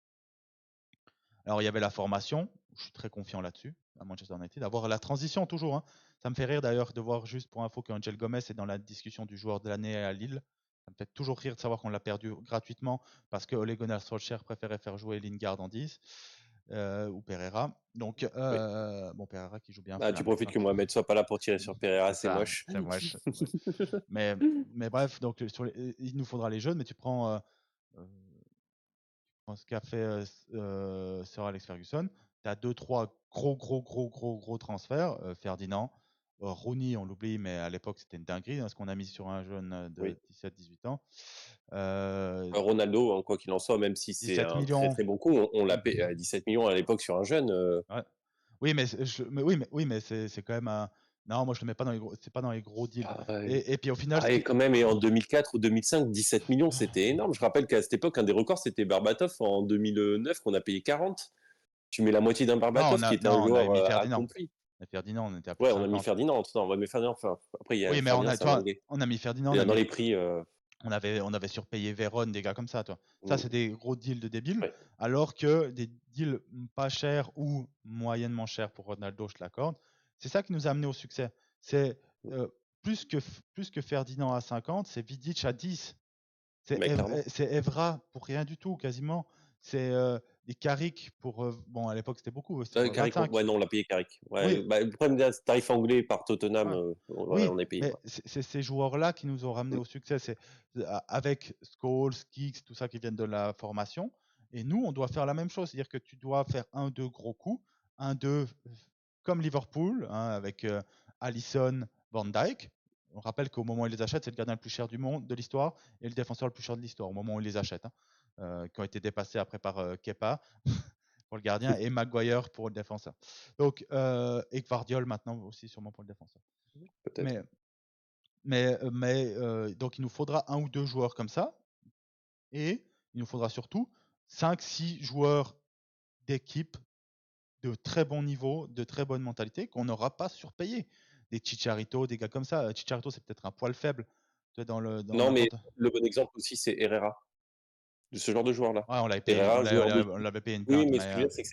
Alors il y avait la formation, je suis très confiant là-dessus à Manchester United, avoir la transition toujours, hein. Ça me fait rire d'ailleurs de voir juste pour info qu'Angel Gomez est dans la discussion du joueur de l'année à Lille. Ça me fait toujours rire de savoir qu'on l'a perdu gratuitement parce que Ole Gunnar Solskjaer préférait faire jouer Lingard en 10 ou Pereira. Donc, Oui. bon, Pereira qui joue bien Ah, tu Fulham profites maintenant. que Mohamed soit pas là pour tirer sur Pereira, C'est c'est ça, moche. c'est moche. Mais, mais bref, donc il nous faudra les jeunes, mais tu prends ce qu'a fait Sir Alex Ferguson. Tu as deux, trois gros transferts. Ferdinand, Rooney, on l'oublie, mais à l'époque, c'était une dinguerie, hein, ce qu'on a mis sur un jeune Oui. de 17-18 ans. Euh, Ronaldo, hein, quoi qu'il en soit, même si c'est 17 un très millions. très bon coup, on l'a payé à 17 millions à l'époque sur un jeune. Ouais. Oui, mais c'est quand même un. Non, moi je le mets pas dans les gros. C'est pas dans les gros deals. Ah, ouais. Et puis au final, Ah, ce et qui. quand même, et en 2004 ou 2005, 17 millions, c'était énorme. Je rappelle qu'à cette époque, un des records, c'était Berbatov en 2009, qu'on a payé 40. Tu mets la moitié d'un Berbatov, qui était un Non, on avait joueur mis Ferdinand. accompli. Et Ferdinand, on était à plus de Ouais, on a mis 50. Ferdinand. Non, ouais, mais Ferdinand, enfin, après, Oui, mais Ferdinand, tu c'est un vois, dingue. on a mis Ferdinand, Et dans les prix, on avait surpayé Véron, des gars comme ça, toi. Ça, mm, c'est des gros deals de débiles. ouais. Alors que des deals pas chers ou moyennement chers pour Ronaldo, je te l'accorde, c'est ça qui nous a amené au succès. C'est plus que Ferdinand à 50, c'est Vidic à 10. Mais clairement. C'est Evra pour rien du tout, quasiment. C'est Et Carrick, bon, à l'époque, c'était beaucoup, c'était quoi, Carrick, ouais, 25? non, on l'a payé Carrick. Oui, Ouais, bah, le problème des tarifs anglais par Tottenham, ouais. ouais, Oui, on est payé, mais quoi. c'est ces joueurs-là qui nous ont ramenés Mm. au succès. Avec Scholes, Giggs, tout ça qui viennent de la formation. Et nous, on doit faire la même chose. C'est-à-dire que tu dois faire un, deux gros coups, un, deux, comme Liverpool, hein, avec Alisson, Van Dijk. On rappelle qu'au moment où ils les achètent, c'est le gardien le plus cher du monde, de l'histoire, et le défenseur le plus cher de l'histoire, au moment où ils les achètent, hein, qui ont été dépassés après par Kepa pour le gardien et Maguire pour le défenseur. Donc, et Gvardiol maintenant aussi, sûrement pour le défenseur. Peut-être. Mais, donc il nous faudra un ou deux joueurs comme ça, et il nous faudra surtout 5-6 joueurs d'équipe de très bon niveau, de très bonne mentalité, qu'on n'aura pas surpayé. Des Chicharito, des gars comme ça. Chicharito, c'est peut-être un poil faible dans Non, mais n'importe. le bon exemple aussi, c'est Herrera, de ce genre de joueur-là. Ouais, on l'avait payé, Herrera, joueur d'équipe. on l'avait payé une Oui, blinde, mais ce que je mais veux dire, c'est que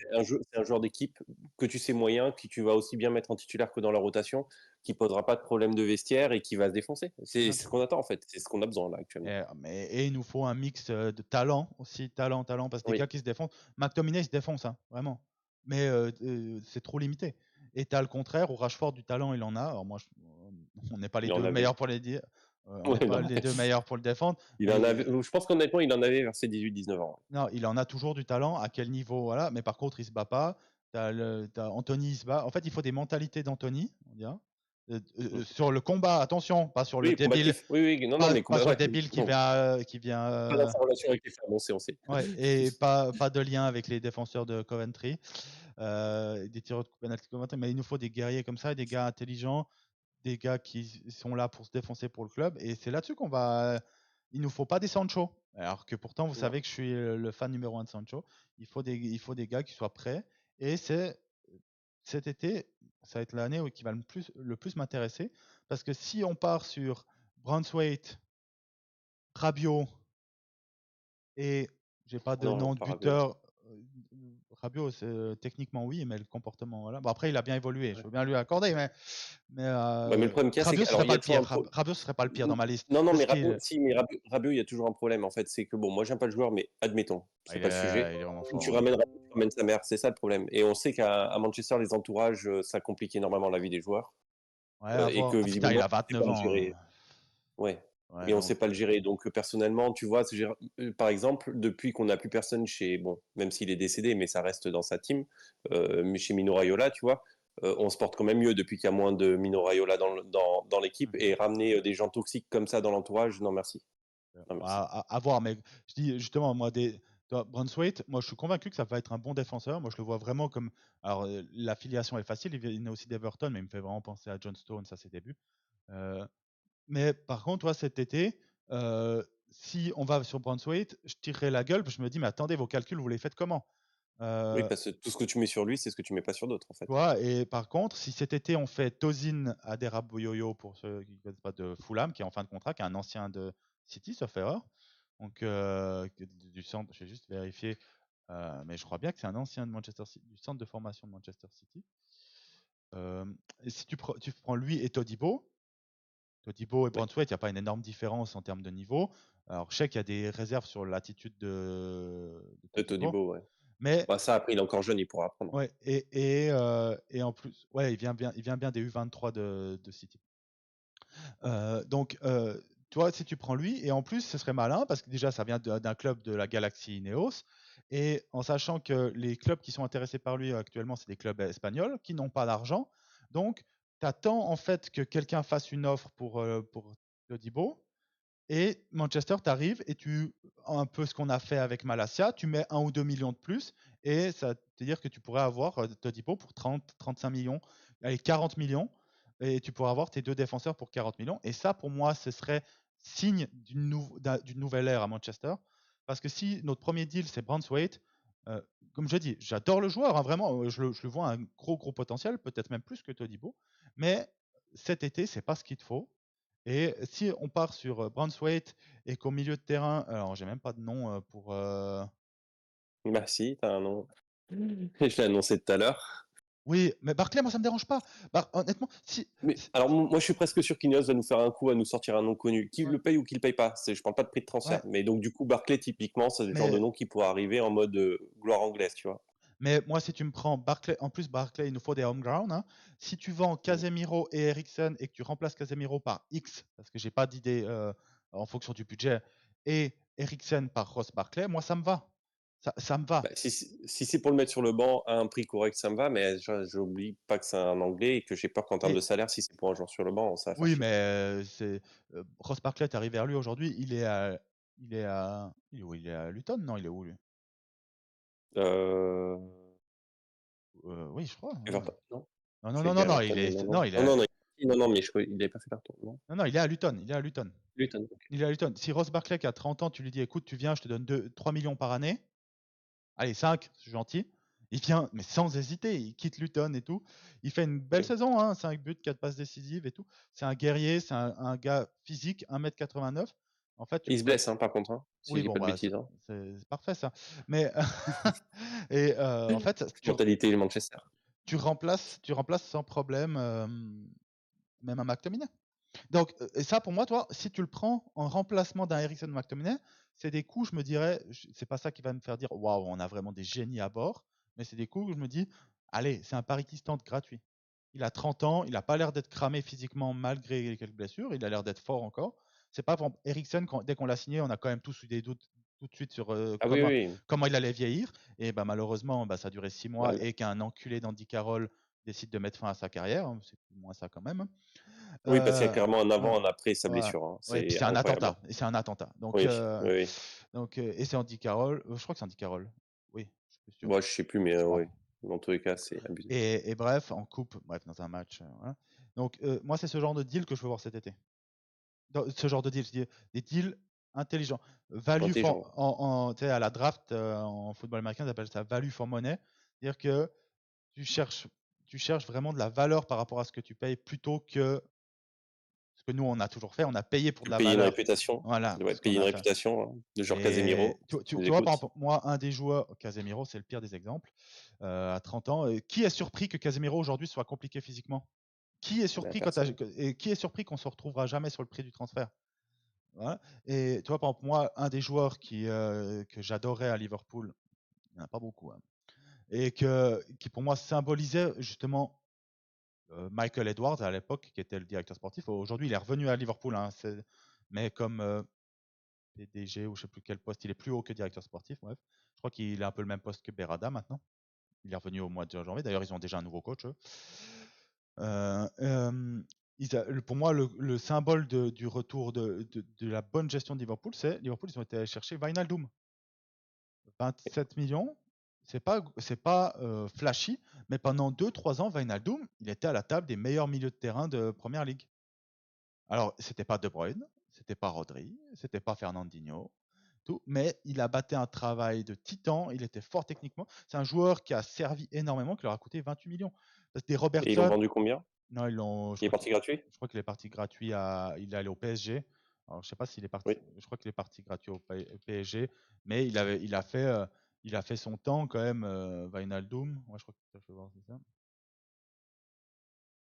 c'est un joueur d'équipe que tu sais moyen, que tu vas aussi bien mettre en titulaire que dans la rotation, qui posera pas de problème de vestiaire et qui va se défoncer. C'est ouais. ce qu'on attend en fait, c'est ce qu'on a besoin là actuellement. Et il nous faut un mix de talent aussi, talent, parce que des Oui, gars qui se défoncent. McTominay, il se défonce, hein, vraiment. Mais c'est trop limité. Et tu as le contraire, où Rashford, du talent, il en a. Alors moi, on n'est pas les il en deux avait. meilleurs pour les dire. On n'est Ouais, pas non, les deux meilleurs pour le défendre. il en avait. Mais Je pense qu'honnêtement, il en avait vers ses 18-19 ans. non, il en a toujours du talent. À quel niveau, voilà. Mais par contre, il se bat pas. T'as Anthony, il se bat. En fait, il faut des mentalités d'Anthony, on dirait. Mm. Sur le combat, attention, pas sur le Oui, débile, combatif. Oui, oui, non, non, mais pas combat, sur le ouais. débile Non, qui vient pas dans sa relation avec les femmes, on sait. ouais, et pas de lien avec les défenseurs de Coventry, des tireurs de penalty Coventry, mais il nous faut des guerriers comme ça, des gars intelligents, des gars qui sont là pour se défoncer pour le club, et c'est là-dessus qu'on va. Il nous faut pas des Sancho, alors que pourtant vous Non. savez que je suis le fan numéro un de Sancho. Il faut des gars qui soient prêts, et c'est cet été, ça va être l'année qui va le plus m'intéresser, parce que si on part sur Braithwaite, Rabiot et j'ai pas de Non, nom de pas Rabiot. buteur. Rabiot, techniquement oui, mais le comportement, voilà. Bon, après, il a bien évolué, je Ouais. veux bien lui accorder, mais Ouais, mais le problème qu'il y a, c'est Rabiot, que, ce alors, serait il y pas a le toujours pire. un pro. Rabiot, ce serait pas le pire dans ma liste. Non, non, Parce mais Rabiot, qu'il si, mais Rabiot, il y a toujours un problème, en fait. C'est que, bon, moi, j'aime pas le joueur, mais admettons, c'est il pas le sujet. est, il est vraiment Si fort, tu hein. ramènes Rabiot, tu ramènes sa mère, c'est ça le problème. Et on sait qu'à Manchester, les entourages, ça complique énormément la vie des joueurs. Ouais, à Et que, voir. Ah, putain, il visiblement, a on sait pas 29 le ans, gérer. Ouais. Ouais, Et on non. sait pas le gérer. Donc, personnellement, tu vois, par exemple, depuis qu'on n'a plus personne chez, bon, même s'il est décédé, mais ça reste dans sa team, mais chez Mino Raiola, tu vois, on se porte quand même mieux depuis qu'il y a moins de Mino Raiola dans l'équipe. Et ramener des gens toxiques comme ça dans l'entourage, non merci. Non merci. À voir, mais je dis justement, moi, Braithwaite, moi, je suis convaincu que ça va être un bon défenseur. Moi, je le vois vraiment comme. Alors, l'affiliation est facile, il vient aussi d'Everton, mais il me fait vraiment penser à John Stones à ses débuts. Euh, Mais par contre, toi, cet été, si on va sur Braithwaite, je tirerai la gueule, parce que je me dis, mais attendez, vos calculs, vous les faites comment? Oui, Euh, parce que tout ce que tu mets sur lui, c'est ce que tu mets pas sur d'autres, en Tu fait. vois, et par contre, si cet été, on fait Tosin Adarabioyo, pour ceux qui ne connaissent pas, de Fulham, qui est en fin de contrat, qui est un ancien de City, sauf erreur. Donc, du centre, je vais juste vérifier, mais je crois bien que c'est un ancien de Manchester City, du centre de formation de Manchester City. Et si tu prends lui et Todibo et Oui, Braithwaite, il n'y a pas une énorme différence en termes de niveau. Alors, je sais qu'il y a des réserves sur l'attitude de de Todibo, Todibo, ouais. mais Bah, ça, après, il est encore jeune, il pourra apprendre. ouais, et en plus, ouais, il vient bien des U23 de City. Donc, tu vois, si tu prends lui, et en plus, ce serait malin parce que déjà, ça vient d'un club de la galaxie Ineos, et en sachant que les clubs qui sont intéressés par lui actuellement, c'est des clubs espagnols qui n'ont pas d'argent. Donc, tu attends en fait que quelqu'un fasse une offre pour Todibo, et Manchester, tu arrives et un peu ce qu'on a fait avec Malasia, tu mets 1 ou 2 millions de plus, et ça veut dire que tu pourrais avoir Todibo pour 30, 35 millions, allez, 40 millions, et tu pourrais avoir tes deux défenseurs pour 40 millions. Et ça, pour moi, ce serait signe d'une nouvelle ère à Manchester. Parce que si notre premier deal, c'est Braithwaite, comme je dis, j'adore le joueur, hein, vraiment, je le vois un gros, gros potentiel, peut-être même plus que Todibo, mais cet été, c'est pas ce qu'il te faut. Et si on part sur Braithwaite et qu'au milieu de terrain, alors j'ai même pas de nom pour. Bah si, t'as un nom. Je l'ai annoncé tout à l'heure. Oui, mais Barclay, moi, ça me dérange pas. Honnêtement, Mais alors, moi, je suis presque sûr qu'Ineos va nous faire un coup, à nous sortir un nom connu. Qu'il ouais, le paye ou qu'il le paye pas. Je parle pas de prix de transfert. ouais, Mais donc, du coup, Barclay, typiquement, c'est le genre de mais nom qui pourrait arriver en mode gloire anglaise, tu vois. moi, si tu me prends Barclay, en plus Barclay, il nous faut des home ground, hein. Si tu vends Mm. Casemiro et Eriksen et que tu remplaces Casemiro par X, parce que j'ai pas d'idée en fonction du budget, et Eriksen par Ross Barclay, moi, ça me va. Ça me va. Bah, si c'est pour le mettre sur le banc à un prix correct, ça me va. Mais j'oublie pas que c'est un anglais et que j'ai peur qu'en termes Et de salaire, si c'est pour un joueur sur le banc, ça va faire oui, chier. mais Ross Barclay, tu arrives vers lui aujourd'hui, il est où? Il est à Luton? Non, il est où lui? Euh... Oui, je crois. Ouais. Everton, non? Non, non, J'ai non, dit non, non, Everton, mais non, non. non, Non, non, non, non, non, mais il n'avait pas fait Everton, non? non, non, il est à Luton. Il est à Luton. Luton, ok. Il est à Luton. Si Ross Barclay qui a 30 ans, tu lui dis, écoute, tu viens, je te donne 3 millions par année. Allez, 5, c'est gentil. Il vient, mais sans hésiter, il quitte Luton et tout. Il fait une belle Mm. saison, hein, 5 buts, 4 passes décisives et tout. C'est un guerrier, c'est un gars physique, 1,89 m. En fait, tu Il le se prêtes. blesse, hein, par contre, hein, si je Oui, dis bon, pas de bah, bêtises. Hein. c'est parfait ça. Mais et en fait, Mentalité Manchester. tu remplaces sans problème même un McTominay. Donc, et ça pour moi, toi, si tu le prends en remplacement d'un Ericsson McTominay, c'est des coups, je me dirais, c'est pas ça qui va me faire dire waouh, on a vraiment des génies à bord, mais c'est des coups où je me dis, allez, c'est un pari qui se tente gratuit. Il a 30 ans, il n'a pas l'air d'être cramé physiquement malgré quelques blessures, il a l'air d'être fort encore. C'est pas Eriksen, dès qu'on l'a signé, on a quand même tous eu des doutes tout de suite sur Ah oui, oui. comment il allait vieillir. Et bah, malheureusement, bah, ça a duré 6 mois Bah, et qu'un enculé d'Andy Carroll décide de mettre fin à sa carrière. C'est plus ou moins ça quand même, hein. oui, parce qu'il y a Euh, clairement un ouais, avant, un après sa ouais. blessure. Hein. Ouais, et puis C'est c'est un incroyable. attentat. Hein. Et c'est un attentat. Oui, oui, oui. Et c'est Andy Carroll. Je crois que c'est Andy Carroll. Oui, je suis plus sûr. Moi, je sais plus, mais Je crois. oui. Dans tous les cas, c'est abusé. Et bref, en coupe, bref, dans un match. Voilà. Donc, moi, c'est ce genre de deal que je veux voir cet été. Ce genre de deal, je dis des deals intelligents. Value Intelligent. for, tu sais, à la draft en football américain, ils appellent ça value for money. C'est-à-dire que tu cherches, tu cherches vraiment de la valeur par rapport à ce que tu payes plutôt que ce que nous, on a toujours fait. On a payé pour de De la payer une valeur. réputation. Voilà, Ouais, ce qu'on payer une a fait. réputation. Hein, de genre Et Casemiro, tu, si tu tu- nous tu vois, par écoutes. exemple, moi, un des joueurs, Casemiro, c'est le pire des exemples, à 30 ans. Qui est surpris que Casemiro aujourd'hui soit compliqué physiquement? Qui est Bah, surpris personne. et qui est surpris qu'on se retrouvera jamais sur le prix du transfert? Voilà. Et tu vois, par exemple, moi, un des joueurs que j'adorais à Liverpool, il n'y en a pas beaucoup, hein, et qui pour moi symbolisait justement Michael Edwards à l'époque, qui était le directeur sportif. Aujourd'hui, il est revenu à Liverpool, hein, mais comme PDG ou je sais plus quel poste, il est plus haut que directeur sportif, bref. Je crois qu'il a un peu le même poste que Berada maintenant. Il est revenu au mois de janvier. D'ailleurs, ils ont déjà un nouveau coach, eux. Euh, euh, pour moi, le symbole du retour de la bonne gestion de Liverpool, c'est Liverpool, ils ont été allés chercher Wijnaldum. 27 millions, c'est pas flashy, mais pendant 2-3 ans, Wijnaldum, il était à la table des meilleurs milieux de terrain de Première Ligue. Alors, c'était pas De Bruyne, c'était pas Rodri, c'était pas Fernandinho, tout, mais il a battu un travail de titan, il était fort techniquement. C'est un joueur qui a servi énormément, qui leur a coûté 28 millions. Parce que des Et ils l'ont Robertson, vendu combien? non, ils l'ont, Il est parti gratuit? je crois qu'il est parti gratuit il est allé au PSG. Alors, je sais pas s'il est parti, Oui. je crois qu'il est parti gratuit au PSG, mais il a fait son temps quand même, Wijnaldum. Moi, je crois que je vais voir, c'est ça.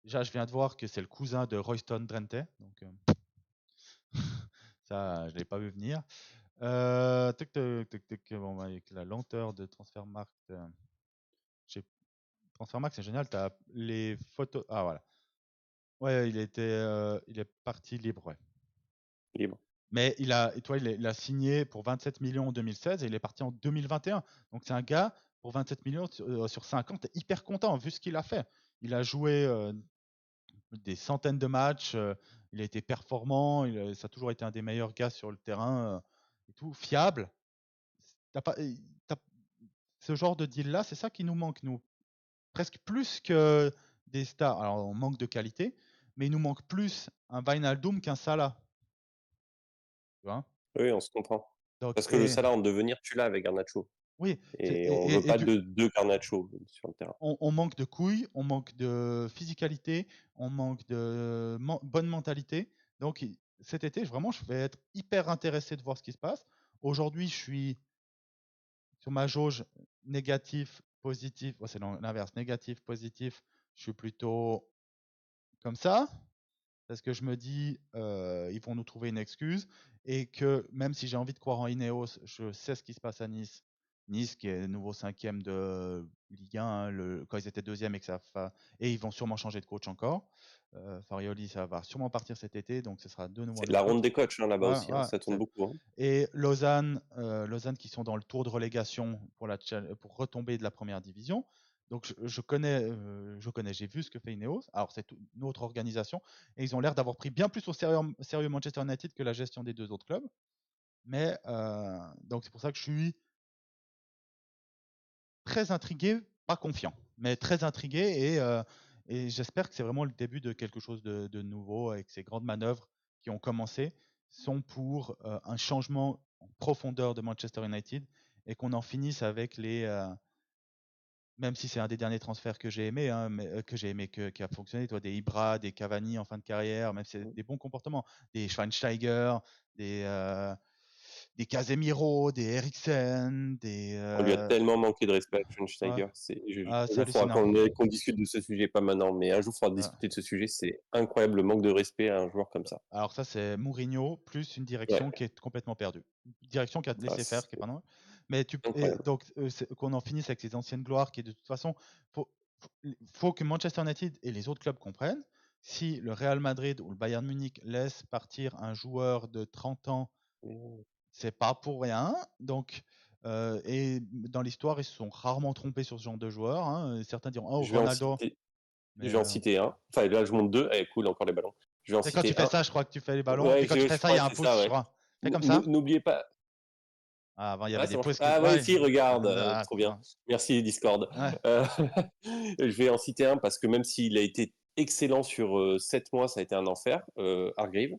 Déjà, je viens de voir que c'est le cousin de Royston Drenthe, donc ça, je l'ai pas vu venir. Tic, tic, tic, tic, bon, bah, avec la lenteur de Transfermarkt, j'ai- Transfermarkt, c'est génial, tu as les photos. Ah, voilà. Ouais, il est parti libre, ouais. Libre. Mais il a signé pour 27 millions en 2016 et il est parti en 2021. Donc c'est un gars, pour 27 millions sur 5 ans, tu es hyper content vu ce qu'il a fait. Il a joué des centaines de matchs, il a été performant, ça a toujours été un des meilleurs gars sur le terrain et tout, fiable. T'as pas, t'as- Ce genre de deal-là, c'est ça qui nous manque, nous. Presque plus que des stars. Alors on manque de qualité, mais il nous manque plus un Wijnaldum qu'un Salah. Tu vois. Oui, on se comprend. Donc, Parce que le Salah en devenir, tu l'as avec Garnacho. oui, Et on veut et pas de deux Garnacho sur le terrain. on manque de couilles, on manque de physicalité, on manque de bonne mentalité. Donc cet été, vraiment, je vais être hyper intéressé de voir ce qui se passe. Aujourd'hui, je suis sur ma jauge négatif positif, c'est l'inverse, négatif, positif, je suis plutôt comme ça, parce que je me dis, ils vont nous trouver une excuse, et que même si j'ai envie de croire en Ineos, je sais ce qui se passe à Nice. Nice qui est nouveau cinquième de Ligue 1, hein, quand ils étaient deuxième et ils vont sûrement changer de coach encore. Farioli, ça va sûrement partir cet été, donc ce sera de nouveau un C'est nouveau la coach. ronde des coachs là-bas Ouais, aussi, ouais, ça tourne beaucoup. Et Lausanne, qui sont dans le tour de relégation pour retomber de la première division. Donc je connais, j'ai vu ce que fait Ineos. Alors c'est une autre organisation et ils ont l'air d'avoir pris bien plus au sérieux Manchester United que la gestion des deux autres clubs. Mais donc c'est pour ça que je suis très intrigué, pas confiant, mais très intrigué, et j'espère que c'est vraiment le début de quelque chose de nouveau, avec ces grandes manœuvres qui ont commencé sont pour un changement en profondeur de Manchester United, et qu'on en finisse avec même si c'est un des derniers transferts que j'ai aimé, hein, mais qui a fonctionné, toi, des Ibra, des Cavani en fin de carrière, même si c'est des bons comportements, des Schweinsteiger, des euh, des Casemiro, des Eriksen, On lui a tellement manqué de respect à ouais. Schweinsteiger. Ah, Un c'est jour, il faudra hallucinant. qu'on discute de ce sujet, pas maintenant, mais un jour, il faudra Ouais. discuter de ce sujet. C'est incroyable le manque de respect à un joueur comme ça. Alors ça, c'est Mourinho plus une direction Ouais, qui est complètement perdue. Une direction qui a laissé c'est faire, qui est pas normal. Mais incroyable. donc qu'on en finisse avec ces anciennes gloires, qui de toute façon, faut, faut que Manchester United et les autres clubs comprennent, si le Real Madrid ou le Bayern Munich laisse partir un joueur de 30 ans, c'est pas pour rien. Donc et dans l'histoire, ils se sont rarement trompés sur ce genre de joueur, hein. Certains diront oh Je vais en Ronaldo, citer, mais je vais en citer un. Enfin, là, je monte deux. Eh, cool, encore les ballons. Je vais en c'est quand tu citer fais un. ça, je crois que tu fais les ballons. Et Ouais, puis quand tu fais je ça, il y crois a que un c'est ça, pouce, je ouais. crois. Fais comme ça. N'oubliez pas. Ah, avant, il y Ah, avait ça des marche. pouces qui. Ah, ouais, Ouais. si, regarde. Ah, Trop bien. putain. Merci, Discord. Ouais. Euh, je vais en citer un parce que même s'il a été excellent sur 7 mois, ça a été un enfer. Hargreaves,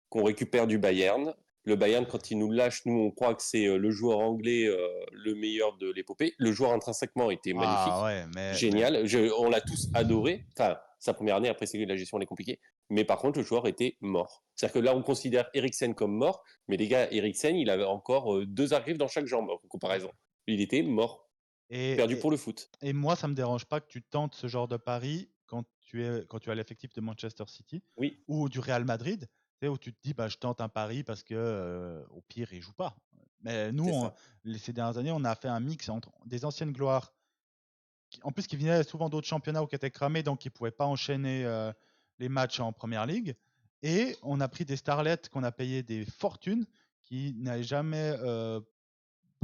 qu'on récupère du Bayern. Le Bayern, quand il nous lâche, nous, on croit que c'est le joueur anglais le meilleur de l'épopée. Le joueur intrinsèquement était Ah, magnifique, ouais, mais. génial. On l'a tous adoré. Enfin, sa première année, après, c'est que la gestion elle est compliquée. Mais par contre, le joueur était mort. C'est-à-dire que là, on considère Eriksen comme mort, mais les gars, Eriksen, il avait encore deux arrives dans chaque jambe, en comparaison. Il était mort, Et, perdu et, pour le foot. et moi, ça me dérange pas que tu tentes ce genre de pari quand tu as l'effectif de Manchester City Oui, ou du Real Madrid, tu sais, où tu te dis, bah, je tente un pari parce que au pire, il joue pas. Mais nous, c'est ça. ces dernières années, on a fait un mix entre des anciennes gloires, en plus qui venaient souvent d'autres championnats ou qui étaient cramés, donc qui ne pouvaient pas enchaîner les matchs en première ligue. Et on a pris des starlets qu'on a payé des fortunes, qui n'avaient jamais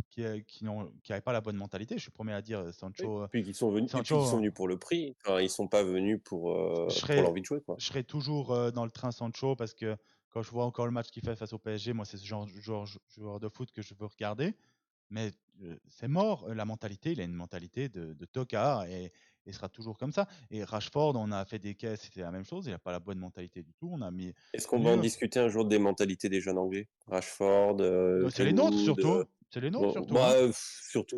qui n'avaient pas la bonne mentalité. Je suis premier à dire Oui. Sancho. Puis qu'ils sont venus, et puis qu'ils sont Sancho, venus pour le prix. Enfin, ils sont pas venus je pour serais, l'envie de jouer, quoi. je serais toujours dans le train Sancho, parce que quand je vois encore le match qu'il fait face au PSG, moi, c'est ce joueur de foot que je veux regarder. Mais c'est mort. La mentalité, il a une mentalité de tocard, et il sera toujours comme ça. Et Rashford, on a fait des caisses, c'était la même chose. Il n'a pas la bonne mentalité du tout. On a mis Est-ce qu'on va en mieux. discuter un jour des mentalités des jeunes Anglais? Rashford, C'est les nôtres Greenwood. surtout. C'est les nôtres Bon, surtout, moi, hein.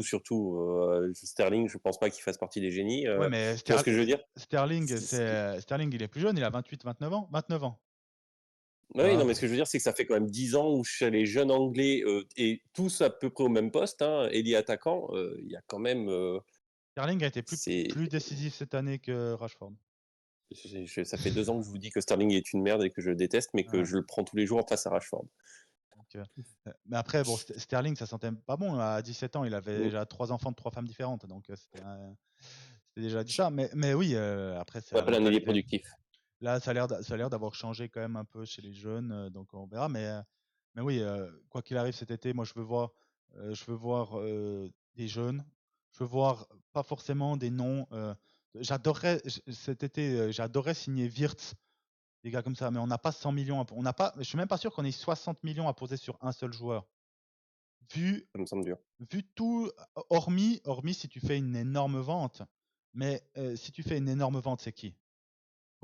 surtout, Sterling, je pense pas qu'il fasse partie des génies. Ouais, mais Tu vois ce que je veux dire? Sterling, il est plus jeune. Il a 28, 29 ans. 29 ans. Tu Oui, vois. non, mais ce que je veux dire, c'est que ça fait quand même 10 ans où chez les jeunes Anglais, et tous à peu près au même poste, hein, ailier attaquant, il y a quand même. Sterling a été C'est, plus décisif cette année que Rashford. ça fait 2 ans que je vous dis que Sterling est une merde et que je le déteste, mais que Ouais. je le prends tous les jours face à Rashford. Donc, mais après, bon, Sterling, ça sentait pas bon. À 17 ans, il avait Mm. déjà 3 enfants de 3 femmes différentes. Donc, c'était déjà dit ça. Mais oui, après, c'est On la appelle un ailier mentalité. productif. Là, ça a l'air d'avoir changé quand même un peu chez les jeunes. Donc, on verra. Mais oui, quoi qu'il arrive cet été, moi, je veux voir des jeunes. Je veux voir pas forcément des noms. Cet été, j'adorais signer Wirtz, des gars comme ça, mais on n'a pas 100 millions. On n'a pas, je suis même pas sûr qu'on ait 60 millions à poser sur un seul joueur. Vu, Ça me semble dur. vu tout, hormis si tu fais une énorme vente. Mais si tu fais une énorme vente, c'est qui?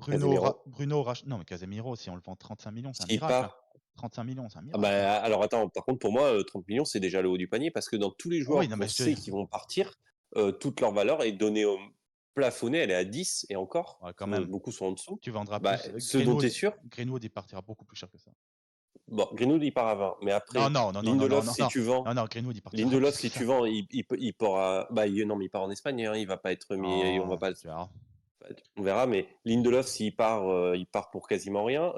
Casemiro. Non, mais Casemiro, si on le vend 35 millions, c'est un S'il miracle, hein. part. 35 millions, c'est un Ah miracle, hein. bah, alors attends, par contre, pour moi, 30 millions, c'est déjà le haut du panier parce que dans tous les Ah oui, joueurs non, qu'on mais sait qui vont partir, toute leur valeur est donnée au plafonné, elle est à 10 et encore, ouais, quand parce que même, beaucoup sont en dessous. tu vendras Bah, plus. ce dont tu es sûr, Greenwood, il partira beaucoup plus cher que ça. Bon, Greenwood, il part à 20. Mais après, Non, Lindelof, si tu vends. non, Greenwood, il partira Lindelof, plus que si tu ça. vends, il pourra. Bah, non, mais il part en Espagne, hein, il va pas être mis. On va Non, pas. tu verras. On verra, mais Lindelof, s'il part, il part pour quasiment rien.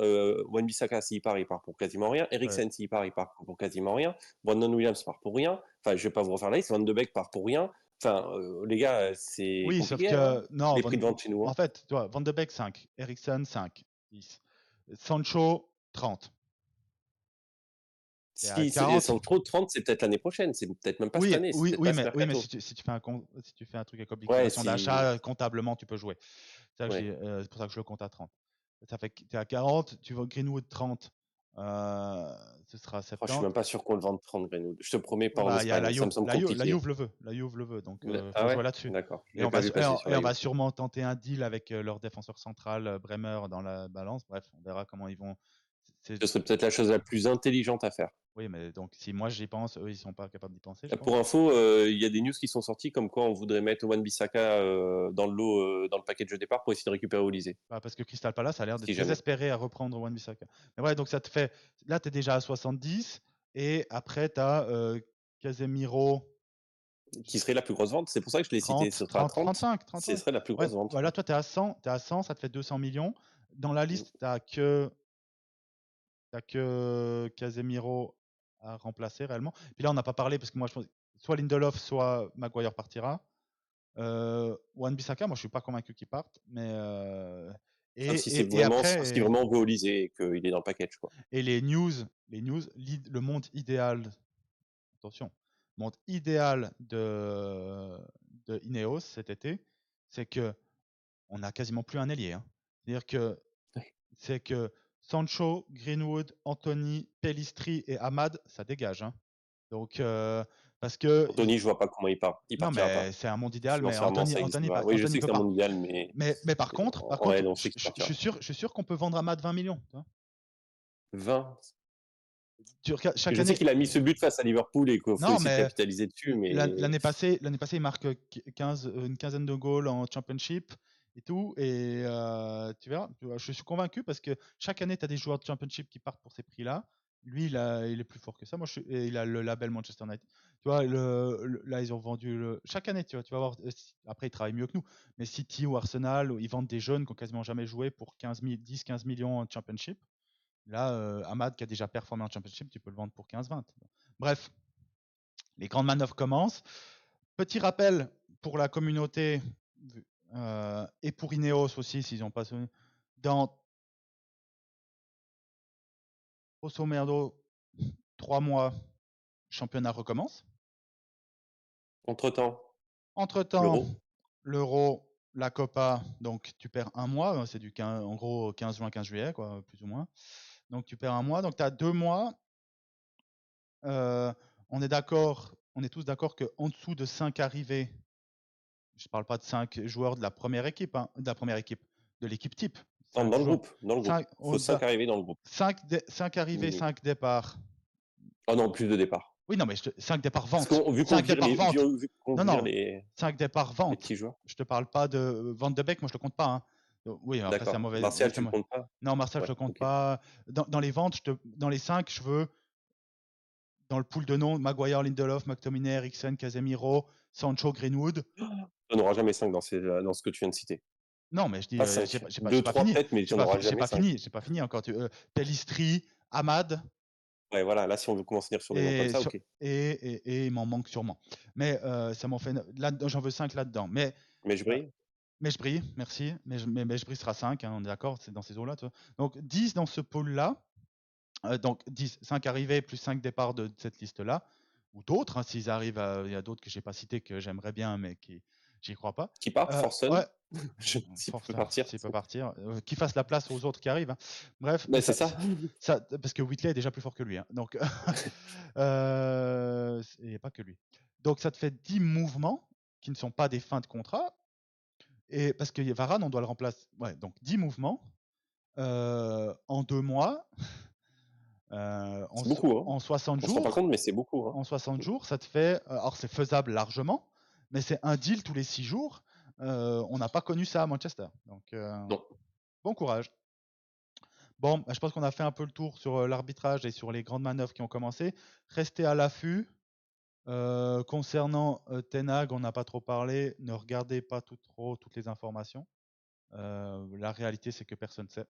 Wan-Bissaka, s'il part, il part pour quasiment rien. Ouais. Eriksen, s'il part, il part pour quasiment rien. Brandon Williams part pour rien. Enfin, je vais pas vous refaire la liste. Van de Beek part pour rien. Enfin, les gars, c'est Oui, sauf compliqué, hein, que non, les prix de vente chez nous. en Hein. fait, toi, Van de Beek 5, Eriksen 5, 10. Sancho 30. T'es à Si 40. sans trop de 30, c'est peut-être l'année prochaine. C'est peut-être même pas cette année. C'est peut-être pas ce Oui, mais mercato. si tu fais si tu fais un truc avec Ouais, obligation si. d'achat, comptablement, tu peux jouer. Ouais. C'est pour ça que je le compte à 30. Ça fait que tu es à 40, tu vas Greenwood 30, ce sera Oh, je suis même 70. pas sûr qu'on le vende 30 Greenwood. Je te promets Ouais, pas en bah, il y a Espagne. Ça me semble compliqué. Juve le veut. La Juve le veut, donc il Ah faut ouais? jouer là-dessus. D'accord. Je Et l'ai pas vu passer sur la on Juve. va sûrement tenter un deal avec leur défenseur central, Bremer, dans la balance. Bref, on verra comment ils vont. Ce serait peut-être la chose la plus intelligente à faire. Oui, mais donc si moi j'y pense, eux ils sont pas capables d'y penser, je Pour pense. info, il y a des news qui sont sorties comme quoi on voudrait mettre Wan-Bissaka dans le lot, dans le package de départ pour essayer de récupérer Olysée. Bah, parce que Crystal Palace a l'air d'être Si jamais. désespéré à reprendre Wan-Bissaka. Mais ouais, donc ça te fait. Là, tu es déjà à 70. Et après, tu as Casemiro Qui serait la plus grosse vente? C'est pour ça que je l'ai cité. 30, Ce sera à 30, 30. 35, Ce 35. serait la plus Ouais, grosse vente. voilà, toi, tu es à 100. Tu es à 100, ça te fait 200 millions. Dans la liste, t'as que Casemiro à remplacer réellement. Puis là, on n'a pas parlé parce que moi, je pense soit Lindelof, soit Maguire partira. Wan-Bissaka, moi, je suis pas convaincu qu'il parte. Mais. Sauf si Et si après. vraiment on veut Olysée et qu'il est dans le package, quoi. Et le monde idéal, attention, monde idéal de Ineos cet été, c'est que on n'a quasiment plus un ailier. Hein. C'est-à-dire que c'est que Sancho, Greenwood, Anthony, Pellistri et Ahmad, ça dégage. Hein. Donc parce que Anthony, je vois pas comment il part. Il non, partira pas. mais c'est un monde idéal, mais Financièrement, ça existe pas. Oui, je Anthony sais que peut c'est un pas. monde idéal, mais Mais par ouais, contre, non, je sais qu'il partira. je suis sûr qu'on peut vendre Ahmad 20 millions. Tu vois. 20. Chaque Je sais année, qu'il a mis ce but face à Liverpool et qu'il faut non, essayer de mais capitaliser dessus, mais l'année passée, il marque 15, une quinzaine de goals en Championship et tout. Et tu verras, je suis convaincu parce que chaque année, tu as des joueurs de Championship qui partent pour ces prix-là. Lui, il est plus fort que ça. Et il a le label Manchester United. Tu vois, là, ils ont vendu chaque année. Tu vas voir. Après, ils travaillent mieux que nous. Mais City ou Arsenal, ils vendent des jeunes qui ont quasiment jamais joué pour 10-15 millions en Championship. Là, Ahmad, qui a déjà performé en Championship, tu peux le vendre pour 15-20. Bref, les grandes manœuvres commencent. Petit rappel pour la communauté et pour Ineos aussi, s'ils n'ont pas sonné. Dans grosso merdo 3 mois, championnat recommence. entre-temps, Entre-temps, l'Euro. l'Euro, la Copa, donc tu perds un mois, c'est en gros 15 juin, 15 juillet, quoi, plus ou moins. Donc tu perds un mois, donc tu as 2 mois. On est tous d'accord qu'en dessous de 5 arrivées, je ne parle pas de 5 joueurs de la première équipe, hein, de l'équipe type. Non, 5 joueurs. dans le groupe. Il faut 5 arriver dans le groupe. 5 arrivées, Minimum. 5 départs. Oh non, plus de départ. Oui, non, mais 5 départs Parce vente. qu'on vu qu'on 5 vire départs vente. Non, non, les 5 départs vente. petits joueurs. Je te parle pas de Van de Beek, moi je le compte pas. Hein. Oui, après c'est un D'accord. mauvais. Martial, tu le comptes pas? Non, Martial, Ouais, je le compte ok. pas. Dans les ventes, dans les 5, je veux dans le pool de noms Maguire, Lindelof, McTominay, Eriksen, Casemiro, Sancho, Greenwood. Tu n'en auras jamais 5 dans ce que tu viens de citer. Non, mais je dis, Pas 5. j'ai 2, pas 3 fini. peut-être, mais tu n'en auras jamais 5. J'ai pas fini encore. Pellistri, Ahmad, Ouais, voilà, là, si on veut commencer sur des noms comme et, ça, ok. et il m'en manque sûrement. Mais ça m'en fait. Là, j'en veux 5 là-dedans. Mais je brille. Mais je brille, merci. Mais je brille sera 5, hein, on est d'accord, c'est dans ces eaux-là. Donc 10 dans ce pôle-là. Donc 10, 5 arrivées plus 5 départs de cette liste-là. Ou d'autres, hein, s'ils arrivent il y a d'autres que j'ai pas cités que j'aimerais bien, mais j'y crois pas. Qui part? Forson? Ouais, S'il peut force, partir. s'il peut partir. Qu'il fasse la place aux autres qui arrivent. Hein. Bref, mais Ben, c'est ça. parce que Whitley est déjà plus fort que lui. Hein. Donc, et pas que lui. Donc ça te fait 10 mouvements qui ne sont pas des fins de contrat. Et parce que Varane, on doit le remplacer. Ouais, donc 10 mouvements en 2 mois, C'est beaucoup, hein. en 60 On se rend pas jours. compte, mais c'est beaucoup, hein. En 60 jours, ça te fait. Alors, c'est faisable largement, mais c'est un deal tous les 6 jours. On n'a pas connu ça à Manchester. Donc, Non. bon courage. Bon, bah, je pense qu'on a fait un peu le tour sur l'arbitrage et sur les grandes manœuvres qui ont commencé. Restez à l'affût. Concernant Ten Hag, on n'a pas trop parlé. Ne regardez pas trop toutes les informations. La réalité, c'est que personne ne sait.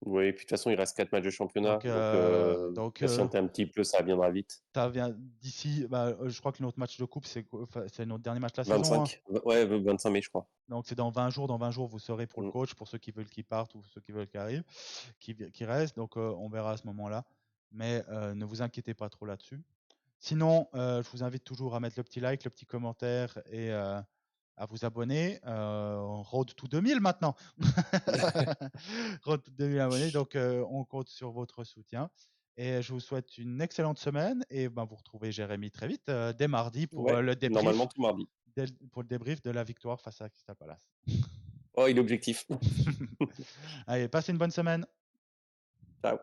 Oui, et puis de toute façon, il reste 4 matchs de championnat, Donc, donc patientez un petit peu, ça viendra vite. d'ici, bah, je crois que notre match de coupe, c'est notre dernier match de la saison, hein. 25, ouais, 25 mai, je crois. Donc, c'est dans 20 jours. Dans 20 jours, vous saurez pour le Mm. coach, pour ceux qui veulent qu'il parte ou ceux qui veulent qu'il arrive, qui reste. Donc, on verra à ce moment-là. Mais ne vous inquiétez pas trop là-dessus. Sinon, je vous invite toujours à mettre le petit like, le petit commentaire et à vous abonner. Road to 2000 maintenant. Road to 2000 abonnés. Donc, on compte sur votre soutien. Et je vous souhaite une excellente semaine. Et ben, vous retrouvez Jérémy très vite, dès mardi, Ouais, normalement tout mardi. pour le débrief de la victoire face à Crystal Palace. Oh, il est objectif. Allez, passez une bonne semaine. Ciao.